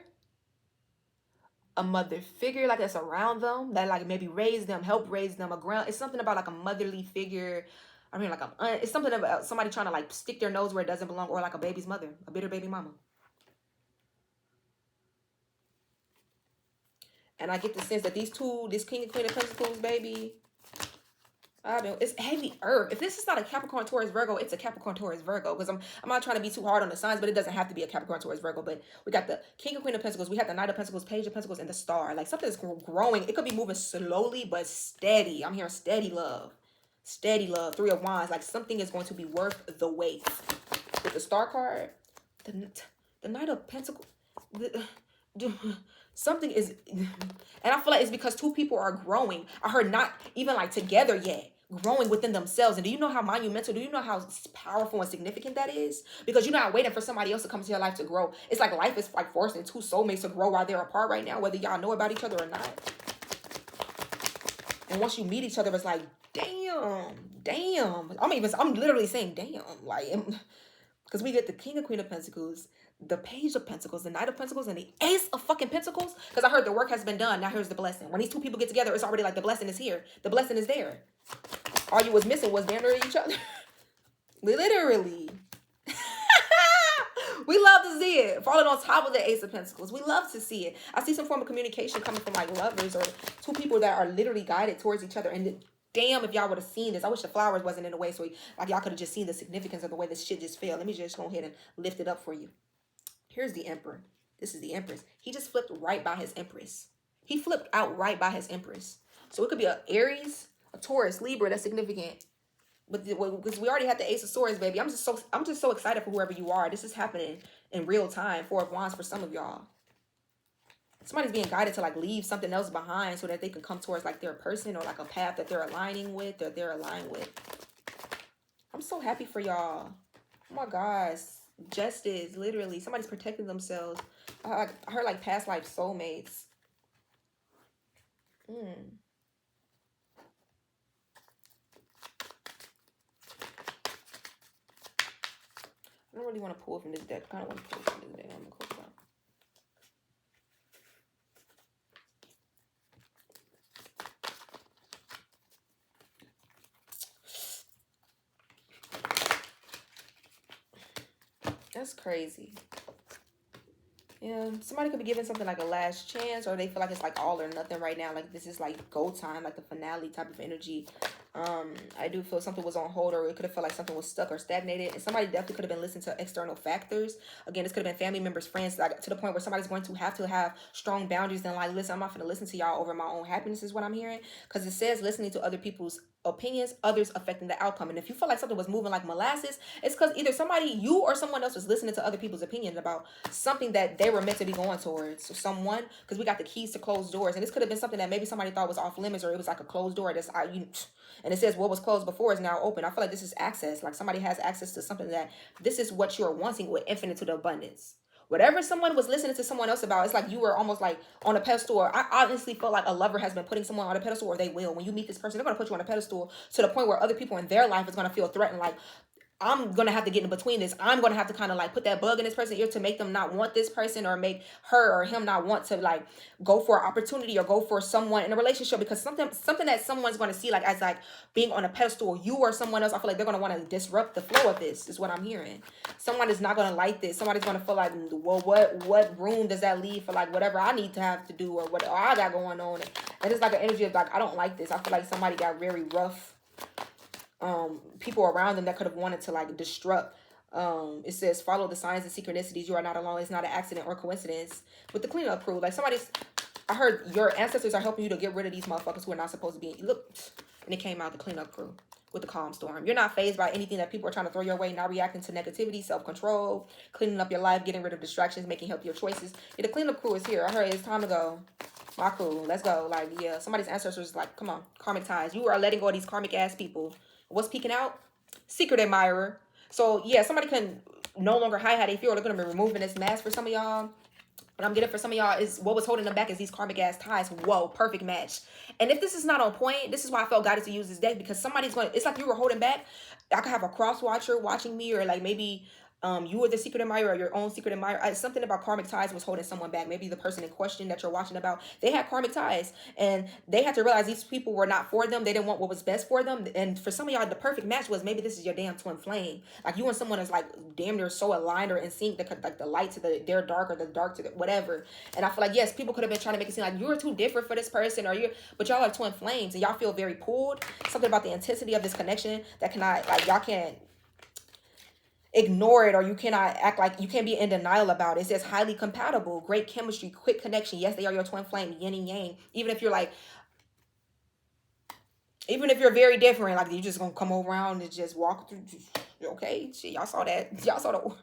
a mother figure like that's around them, that like maybe raised them, help raise them, a ground. It's something about like a motherly figure. I mean, like it's something about somebody trying to like stick their nose where it doesn't belong, or like a baby's mother, a bitter baby mama. And I get the sense that this King and Queen of Pentacles, baby, it's heavy earth. If this is not a Capricorn, Taurus, Virgo, it's a Capricorn, Taurus, Virgo. Because I'm not trying to be too hard on the signs, but it doesn't have to be a Capricorn, Taurus, Virgo. But we got the King and Queen of Pentacles. We have the Knight of Pentacles, Page of Pentacles, and the Star. Like something is growing. It could be moving slowly, but steady. I'm hearing steady love. Steady love. 3 of Wands. Like something is going to be worth the wait. With the Star card, the Knight of Pentacles... something is, and I feel like it's because 2 people are growing. I heard not even like together yet, growing within themselves. And do you know how monumental, do you know how powerful and significant that is? Because you're not waiting for somebody else to come into your life to grow. It's like life is like forcing 2 soulmates to grow while they're apart right now, whether y'all know about each other or not. And once you meet each other, it's like, damn. I'm literally saying damn, like, because we get the King and Queen of Pentacles, the Page of Pentacles, the Knight of Pentacles, and the Ace of fucking Pentacles. Because I heard the work has been done. Now here's the blessing. When these 2 people get together, it's already like the blessing is here. The blessing is there. All you was missing was damn near each other. Literally. We love to see it. Falling on top of the Ace of Pentacles. We love to see it. I see some form of communication coming from like lovers, or 2 people that are literally guided towards each other. And damn, if y'all would have seen this. I wish the flowers wasn't in the way, so like y'all could have just seen the significance of the way this shit just fell. Let me just go ahead and lift it up for you. Here's the Emperor. This is the Empress. He just flipped right by his Empress. He flipped out right by his Empress. So it could be a Aries, a Taurus, Libra. That's significant. But because we already had the Ace of Swords, baby. I'm just so excited for whoever you are. This is happening in real time. 4 of Wands for some of y'all. Somebody's being guided to like leave something else behind so that they can come towards like their person or like a path that they're aligning with or they're aligned with. I'm so happy for y'all. Oh my gosh. Justice, literally. Somebody's protecting themselves. I heard like past life soulmates. Mm. I don't really want to pull from this deck. I kind of want to pull from this deck. I'm going to close it out. That's crazy. Yeah, somebody could be given something like a last chance, or they feel like it's like all or nothing right now. Like this is like go time, like the finale type of energy. I do feel something was on hold, or it could have felt like something was stuck or stagnated. And somebody definitely could have been listening to external factors. Again, this could have been family members, friends, like to the point where somebody's going to have strong boundaries and like, listen, I'm not going to listen to y'all over my own happiness is what I'm hearing. Because it says listening to other people's opinions, others affecting the outcome. And if you feel like something was moving like molasses, it's because either you or someone else was listening to other people's opinions about something that they were meant to be going towards. So someone, because we got the keys to closed doors, and this could have been something that maybe somebody thought was off limits, or it was like a closed door that's and it says what was closed before is now open. I feel like this is access. Like somebody has access to something that this is what you're wanting with infinite to the abundance. Whatever someone was listening to someone else about, it's like you were almost like on a pedestal. I honestly feel like a lover has been putting someone on a pedestal, or they will. When you meet this person, they're going to put you on a pedestal to the point where other people in their life is going to feel threatened. Like, I'm going to have to get in between this. I'm going to have to kind of like put that bug in this person's ear to make them not want this person, or make her or him not want to like go for an opportunity or go for someone in a relationship, because something that someone's going to see like as like being on a pedestal, you or someone else, I feel like they're going to want to disrupt the flow of this is what I'm hearing. Someone is not going to like this. Somebody's going to feel like, well, what room does that leave for like whatever I need to have to do or what I got going on? And it's like an energy of like, I don't like this. I feel like somebody got very rough people around them that could have wanted to like disrupt. It says follow the signs and synchronicities. You are not alone. It's not an accident or coincidence. With the cleanup crew, like I heard your ancestors are helping you to get rid of these motherfuckers who are not supposed to be. Look, and it came out the cleanup crew with the calm storm. You're not fazed by anything that people are trying to throw your way. Not reacting to negativity, self-control, cleaning up your life, getting rid of distractions, making healthier choices. Yeah, the cleanup crew is here. I heard it's time to go. My crew, let's go. Like, yeah, somebody's ancestors like, come on, karmic ties. You are letting go of these karmic ass people. What's peeking out? Secret admirer. So yeah, somebody can no longer hide how they feel. They're gonna be removing this mask for some of y'all. What I'm getting for some of y'all is what was holding them back is these karmic ass ties. Whoa, perfect match. And if this is not on point, this is why I felt guided to use this deck, because somebody's going, it's like you were holding back. I could have a cross watcher watching me, or like maybe you were the secret admirer or your own secret admirer. Something about karmic ties was holding someone back. Maybe the person in question that you're watching about, they had karmic ties and they had to realize these people were not for them. They didn't want what was best for them. And for some of y'all, the perfect match was maybe this is your damn twin flame. Like you and someone is like damn near so aligned or in sync that like the light to their dark or the dark to the whatever. And I feel like, yes, people could have been trying to make it seem like you're too different for this person, but y'all are twin flames and y'all feel very pulled. Something about the intensity of this connection that cannot, like, y'all can't ignore it, or you cannot act like you can't be in denial about it. It says highly compatible, great chemistry, quick connection. Yes, they are your twin flame, yin and yang. Even if you're very different, like you just gonna come around and just walk through. Okay, shit, y'all saw that. Y'all saw the,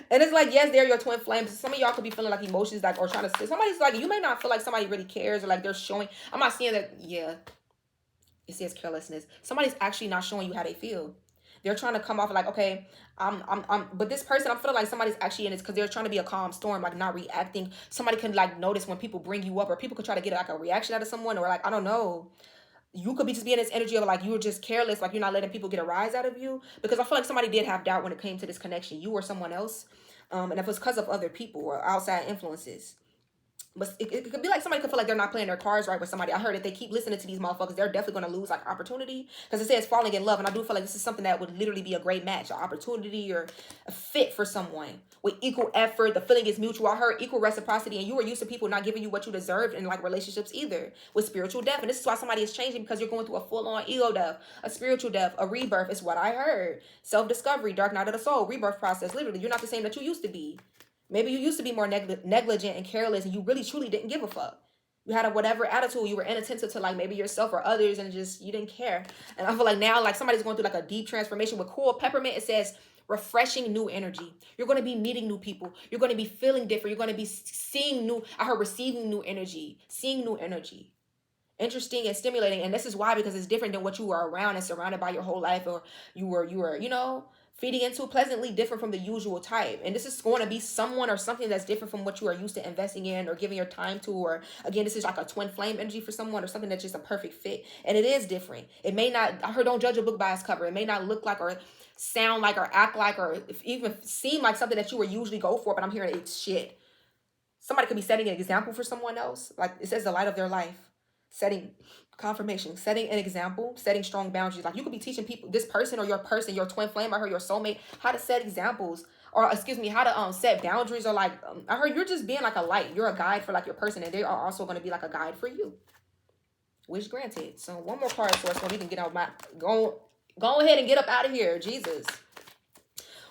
and it's like, yes, they're your twin flames. Some of y'all could be feeling like emotions, like, or trying to. Somebody's like, you may not feel like somebody really cares, or like they're showing. I'm not seeing that. Yeah, it says carelessness. Somebody's actually not showing you how they feel. They're trying to come off like, okay, but this person, I'm feeling like somebody's actually in this because they're trying to be a calm storm, like not reacting. Somebody can like notice when people bring you up, or people could try to get like a reaction out of someone, or like, I don't know. You could be just being this energy of like, you were just careless, like you're not letting people get a rise out of you. Because I feel like somebody did have doubt when it came to this connection, you or someone else. And if it was because of other people or outside influences. But it could be like somebody could feel like they're not playing their cards right with somebody. I heard if they keep listening to these motherfuckers, they're definitely going to lose like opportunity. Because it says falling in love. And I do feel like this is something that would literally be a great match, an opportunity or a fit for someone with equal effort. The feeling is mutual. I heard equal reciprocity. And you were used to people not giving you what you deserved in like relationships either, with spiritual death. And this is why somebody is changing, because you're going through a full-on ego death, a spiritual death, a rebirth is what I heard. Self-discovery, dark night of the soul, rebirth process. Literally, you're not the same that you used to be. Maybe you used to be more negligent and careless, and you really truly didn't give a fuck. You had a whatever attitude. You were inattentive to like maybe yourself or others, and just you didn't care. And I feel like now, like somebody's going through like a deep transformation with cool peppermint. It says refreshing new energy. You're going to be meeting new people. You're going to be feeling different. You're going to be seeing new, I heard receiving new energy, seeing new energy. Interesting and stimulating. And this is why, because it's different than what you were around and surrounded by your whole life, or you were, feeding into, pleasantly different from the usual type. And this is going to be someone or something that's different from what you are used to investing in or giving your time to. Or again, this is like a twin flame energy for someone, or something that's just a perfect fit. And it is different. It may not, I heard, don't judge a book by its cover. It may not look like or sound like or act like or even seem like something that you would usually go for, but I'm hearing it's shit. Somebody could be setting an example for someone else. Like it says, the light of their life. Setting confirmation, setting an example, setting strong boundaries. Like you could be teaching people, this person or your twin flame, I heard, your soulmate, how to set examples, or excuse me, how to set boundaries, or like I heard you're just being like a light. You're a guide for like your person, and they are also going to be like a guide for you. Wish granted. So one more card, source, so we can get out my go ahead and get up out of here. Jesus.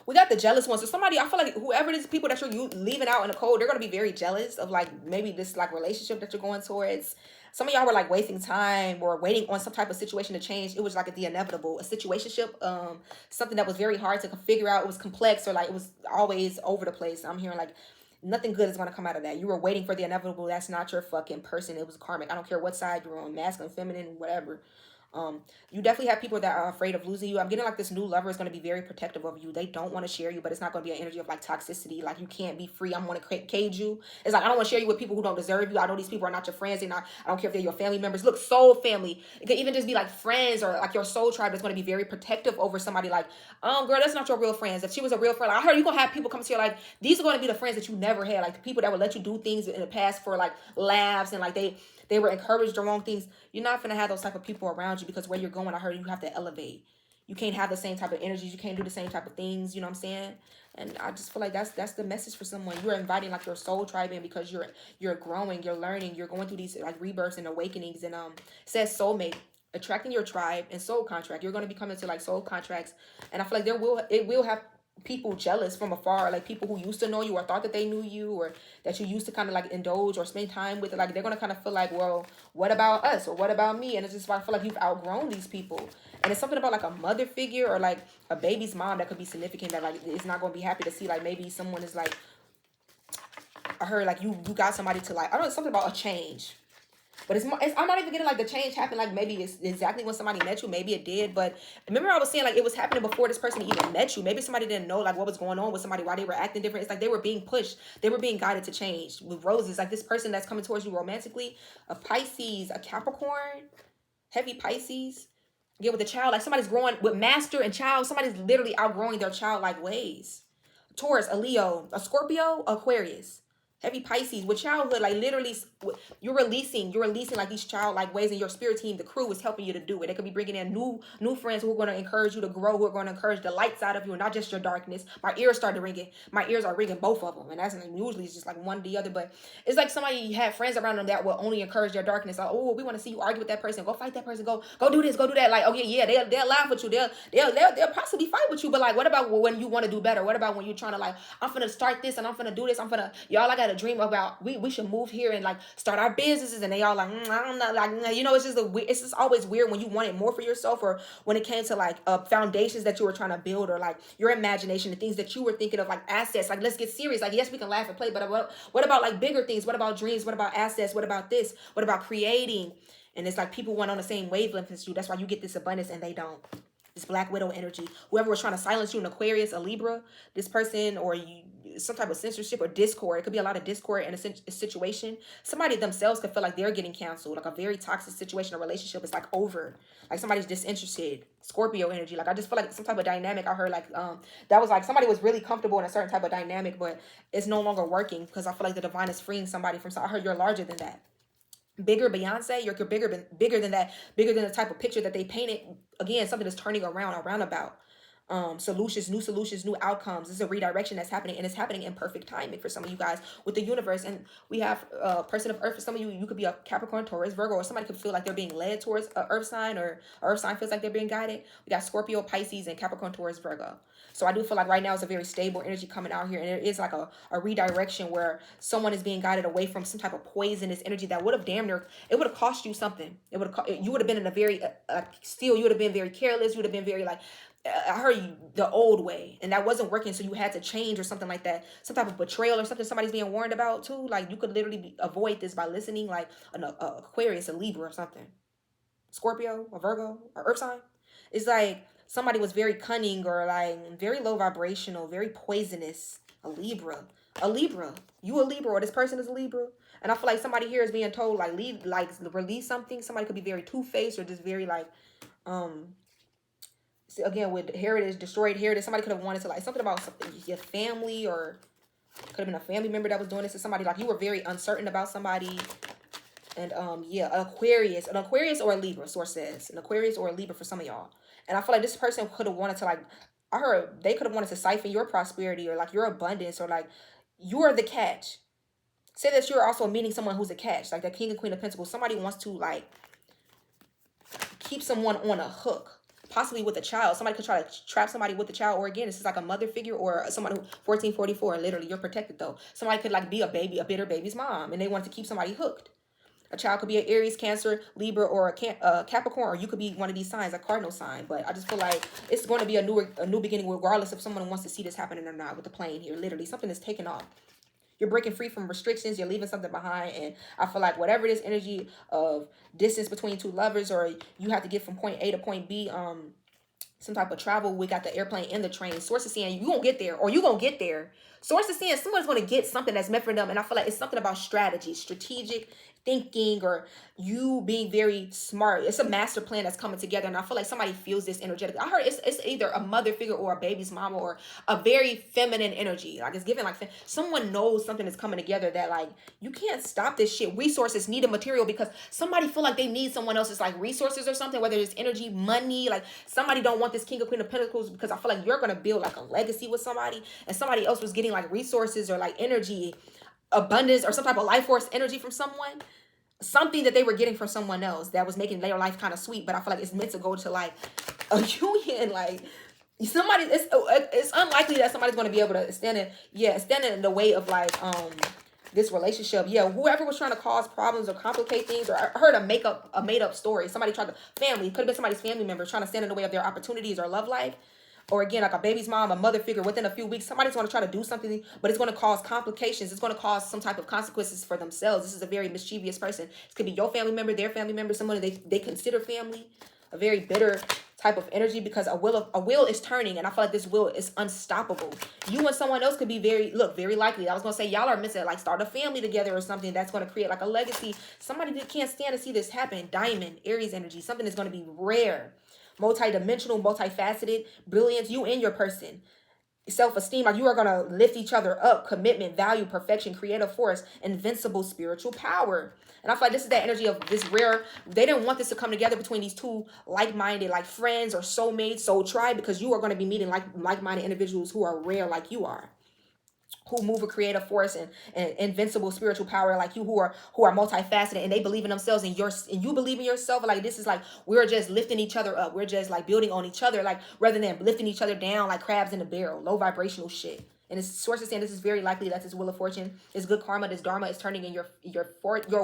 We got the jealous one. So somebody, I feel like whoever it is, people that you're leaving out in the cold, they're going to be very jealous of like maybe this like relationship that you're going towards. Some of y'all were like wasting time or waiting on some type of situation to change. It was like the inevitable, a situationship, something that was very hard to figure out. It was complex, or like it was always over the place. I'm hearing like nothing good is going to come out of that. You were waiting for the inevitable. That's not your fucking person. It was karmic. I don't care what side you're on, masculine, feminine, whatever. You definitely have people that are afraid of losing you. I'm getting like this new lover is going to be very protective of you. They don't want to share you, but it's not going to be an energy of like toxicity. Like you can't be free. I'm going to cage you. It's like, I don't want to share you with people who don't deserve you. I know these people are not your friends. I don't care if they're your family members. Look, soul family. It could even just be like friends or like your soul tribe that's going to be very protective over somebody. Like, girl, that's not your real friends. If she was a real friend, like, I heard you're going to have people come to your life. These are going to be the friends that you never had. Like the people that would let you do things in the past for like laughs, and like they were encouraged the wrong things. You're not going to have those type of people around you, because where you're going, I heard you have to elevate. You can't have the same type of energies. You can't do the same type of things. You know what I'm saying? And I just feel like that's the message for someone. You're inviting like your soul tribe in, because you're growing, you're learning, you're going through these like rebirths and awakenings. And it says soulmate, attracting your tribe, and soul contract. You're going to be coming to like soul contracts, and I feel like it will have people jealous from afar, like people who used to know you or thought that they knew you, or that you used to kind of like indulge or spend time with. Like they're gonna kind of feel like, well, what about us, or what about me? And it's just like, I feel like you've outgrown these people. And it's something about like a mother figure or like a baby's mom that could be significant, that like it's not gonna be happy to see like maybe someone is like, I heard like you got somebody to like, I don't know, something about a change. But I'm not even getting like the change happened like maybe it's exactly when somebody met you. Maybe it did, but remember I was saying like it was happening before this person even met you. Maybe somebody didn't know like what was going on with somebody, why they were acting different. It's like they were being pushed. They were being guided to change. With roses, like this person that's coming towards you romantically, a Pisces, a Capricorn, heavy Pisces. Again, with the child, like somebody's growing with master and child. Somebody's literally outgrowing their childlike ways. Taurus, a Leo, a Scorpio, Aquarius. Heavy Pisces with childhood, like literally you're releasing like these childlike ways, and your spirit team, the crew, is helping you to do it. They could be bringing in new friends who are going to encourage you to grow, who are going to encourage the light side of you and not just your darkness. My ears started ringing. My ears are ringing, both of them, and that's usually it's just like one or the other. But it's like somebody had friends around them that will only encourage their darkness. Like, oh, we want to see you argue with that person. Go fight that person. Go do this. Go do that. Like, okay, yeah, they'll laugh with you. They'll possibly fight with you. But like, what about when you want to do better? What about when you're trying to like, I'm finna start this and I'm finna do this. Y'all, I got a dream about we should move here and like start our businesses, and they all like, I don't know, like, it's just always weird when you wanted more for yourself, or when it came to like foundations that you were trying to build, or like your imagination, the things that you were thinking of, like assets. Like, let's get serious. Like, yes, we can laugh and play, but what about like bigger things? What about dreams? What about assets? What about this? What about creating? And it's like people went on the same wavelength as you. That's why you get this abundance and they don't. This Black Widow energy. Whoever was trying to silence you, an Aquarius, a Libra, this person, or you, some type of censorship or discord. It could be a lot of discord in a situation. Somebody themselves could feel like they're getting canceled. Like a very toxic situation or relationship is like over. Like somebody's disinterested. Scorpio energy. Like I just feel like some type of dynamic. I heard like that was like somebody was really comfortable in a certain type of dynamic, but it's no longer working, because I feel like the divine is freeing somebody from. I heard you're larger than that. Bigger Beyonce, you're bigger than that, bigger than the type of picture that they painted. Again, something that's turning around, a roundabout. Solutions, new outcomes. This is a redirection that's happening, and it's happening in perfect timing for some of you guys with the universe. And we have a person of earth. For some of you, you could be a Capricorn, Taurus, Virgo, or somebody could feel like they're being led towards an earth sign, or earth sign feels like they're being guided. We got Scorpio, Pisces, and Capricorn, Taurus, Virgo. So I do feel like right now it's a very stable energy coming out here, and it is like a redirection where someone is being guided away from some type of poisonous energy that would have damn near, it would have cost you something. You would have been in a very you would have been very careless. You would have been very like, I heard you the old way, and that wasn't working, so you had to change or something like that. Some type of betrayal or something somebody's being warned about too. Like you could literally avoid this by listening, like a Aquarius, a Libra, or something. Scorpio, a Virgo, or Earth sign. It's like somebody was very cunning or like very low vibrational, very poisonous. A Libra, a Libra. You a Libra, or this person is a Libra. And I feel like somebody here is being told like leave, like release something. Somebody could be very two faced or just very like um again with heritage, destroyed heritage. Somebody could have wanted to like something about something, your family, or could have been a family member that was doing this to somebody. Like you were very uncertain about somebody. And yeah, an Aquarius or a Libra, source says. An Aquarius or a Libra for some of y'all. And I feel like this person could have wanted to like I heard they could have wanted to siphon your prosperity or like your abundance or like you're the catch. Say that you're also meeting someone who's a catch, like that King and Queen of Pentacles. Somebody wants to like keep someone on a hook, possibly with a child. Somebody could try to trap somebody with a child, or again, this is like a mother figure or someone who 1444. Literally, you're protected though. Somebody could like be a baby, a bitter baby's mom, and they want to keep somebody hooked. A child could be an Aries, Cancer, Libra, or a Capricorn, or you could be one of these signs, a cardinal sign. But I just feel like it's going to be a new beginning, regardless if someone wants to see this happening or not. With the plane here, literally, something is taking off. You're breaking free from restrictions. You're leaving something behind. And I feel like whatever this energy of distance between two lovers, or you have to get from point A to point B, some type of travel. We got the airplane and the train. Source is saying you gonna get there, or you gonna get there. Source is saying someone's gonna get something that's meant for them, and I feel like it's something about strategy, strategic thinking, or you being very smart. It's a master plan that's coming together, and I feel like somebody feels this energetic. I heard it's either a mother figure or a baby's mama or a very feminine energy. Like it's giving like someone knows something is coming together that like you can't stop this shit. Resources need a material because somebody feel like they need someone else's like resources or something, whether it's energy, money. Like somebody don't want this King or Queen of Pentacles because I feel like you're gonna build like a legacy with somebody, and somebody else was getting like resources or like energy, abundance, or some type of life force energy from someone. Something that they were getting from someone else that was making their life kind of sweet, but I feel like it's meant to go to like a union. Like somebody, it's unlikely that somebody's going to be able to stand in the way of like this relationship. Yeah, whoever was trying to cause problems or complicate things, or I heard a made up story. Somebody tried to family, could have been somebody's family member trying to stand in the way of their opportunities or love life. Or again, like a baby's mom, a mother figure, within a few weeks, somebody's going to try to do something, but it's going to cause complications. It's going to cause some type of consequences for themselves. This is a very mischievous person. This could be your family member, their family member, someone they consider family. A very bitter type of energy, because a wheel is turning, and I feel like this wheel is unstoppable. You and someone else could be very likely. I was gonna say y'all are missing like start a family together or something that's gonna create like a legacy. Somebody that can't stand to see this happen. Diamond, Aries energy, something that's gonna be rare, multi-dimensional, multifaceted, brilliance. You and your person. Self-esteem, like you are gonna lift each other up. Commitment, value, perfection, creative force, invincible spiritual power. And I feel like this is that energy of this rare. They didn't want this to come together between these two like-minded, like friends or soulmates, soul tribe, because you are going to be meeting like-minded individuals who are rare like you are, who move a creative force and invincible spiritual power like you, who are multifaceted, and they believe in themselves, and you believe in yourself. Like this is like we're just lifting each other up. We're just like building on each other, like rather than lifting each other down like crabs in a barrel. Low vibrational shit. And it's sources saying this is very likely that this wheel of fortune, this good karma, this dharma is turning in your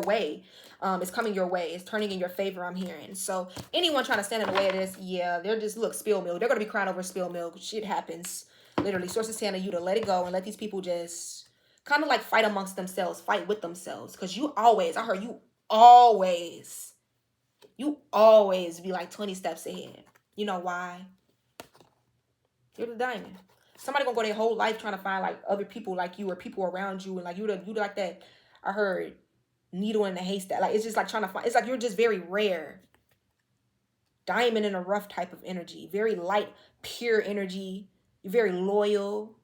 way. It's coming your way. It's turning in your favor. I'm hearing. So anyone trying to stand in the way of this, yeah, they're just spill milk. They're gonna be crying over spill milk. Shit happens. Literally, sources telling you to let it go and let these people just kind of like fight amongst themselves, fight with themselves. Because I heard you always be like 20 steps ahead. You know why? You're the diamond. Somebody gonna go their whole life trying to find like other people like you or people around you, and like you like that. I heard needle in the haystack. Like it's just like trying to find. It's like you're just very rare. Diamond in a rough type of energy, very light, pure energy. You're very loyal,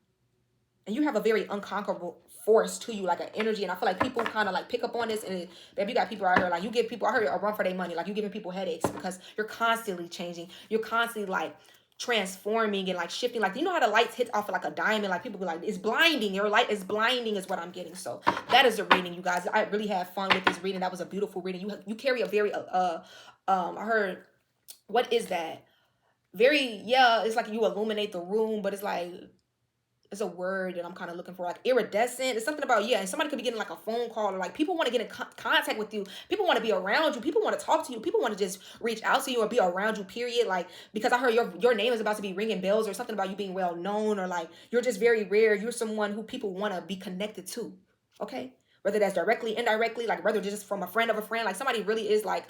and you have a very unconquerable force to you, like an energy. And I feel like people kind of like pick up on this, and baby, you got people out here like you give people, I heard, a run for their money. Like you giving people headaches because you're constantly changing. You're constantly like transforming and like shifting. Like you know how the lights hit off of like a diamond. Like people be like, it's blinding. Your light is blinding, is what I'm getting. So that is the reading, you guys. I really had fun with this reading. That was a beautiful reading. You carry a very I heard, what is that? Very, yeah, it's like you illuminate the room, but it's like It's a word that I'm kind of looking for, like iridescent. It's something about, yeah, and somebody could be getting like a phone call, or like people want to get in contact with you. People want to be around you. People want to talk to you. People want to just reach out to you or be around you, period. Like, because I heard your name is about to be ringing bells, or something about you being well known, or like you're just very rare. You're someone who people want to be connected to. Okay? Whether that's directly, indirectly, like whether just from a friend of a friend, like somebody really is like,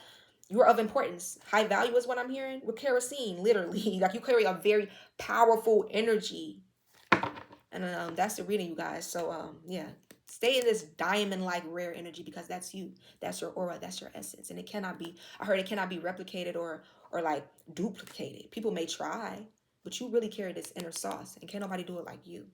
you're of importance. High value is what I'm hearing with kerosene, literally. Like you carry a very powerful energy. And that's the reading, you guys. So yeah, stay in this diamond like rare energy, because that's you. That's your aura. That's your essence. And it cannot be, I heard it cannot be replicated or like duplicated. People may try, but you really carry this inner sauce, and can't nobody do it like you.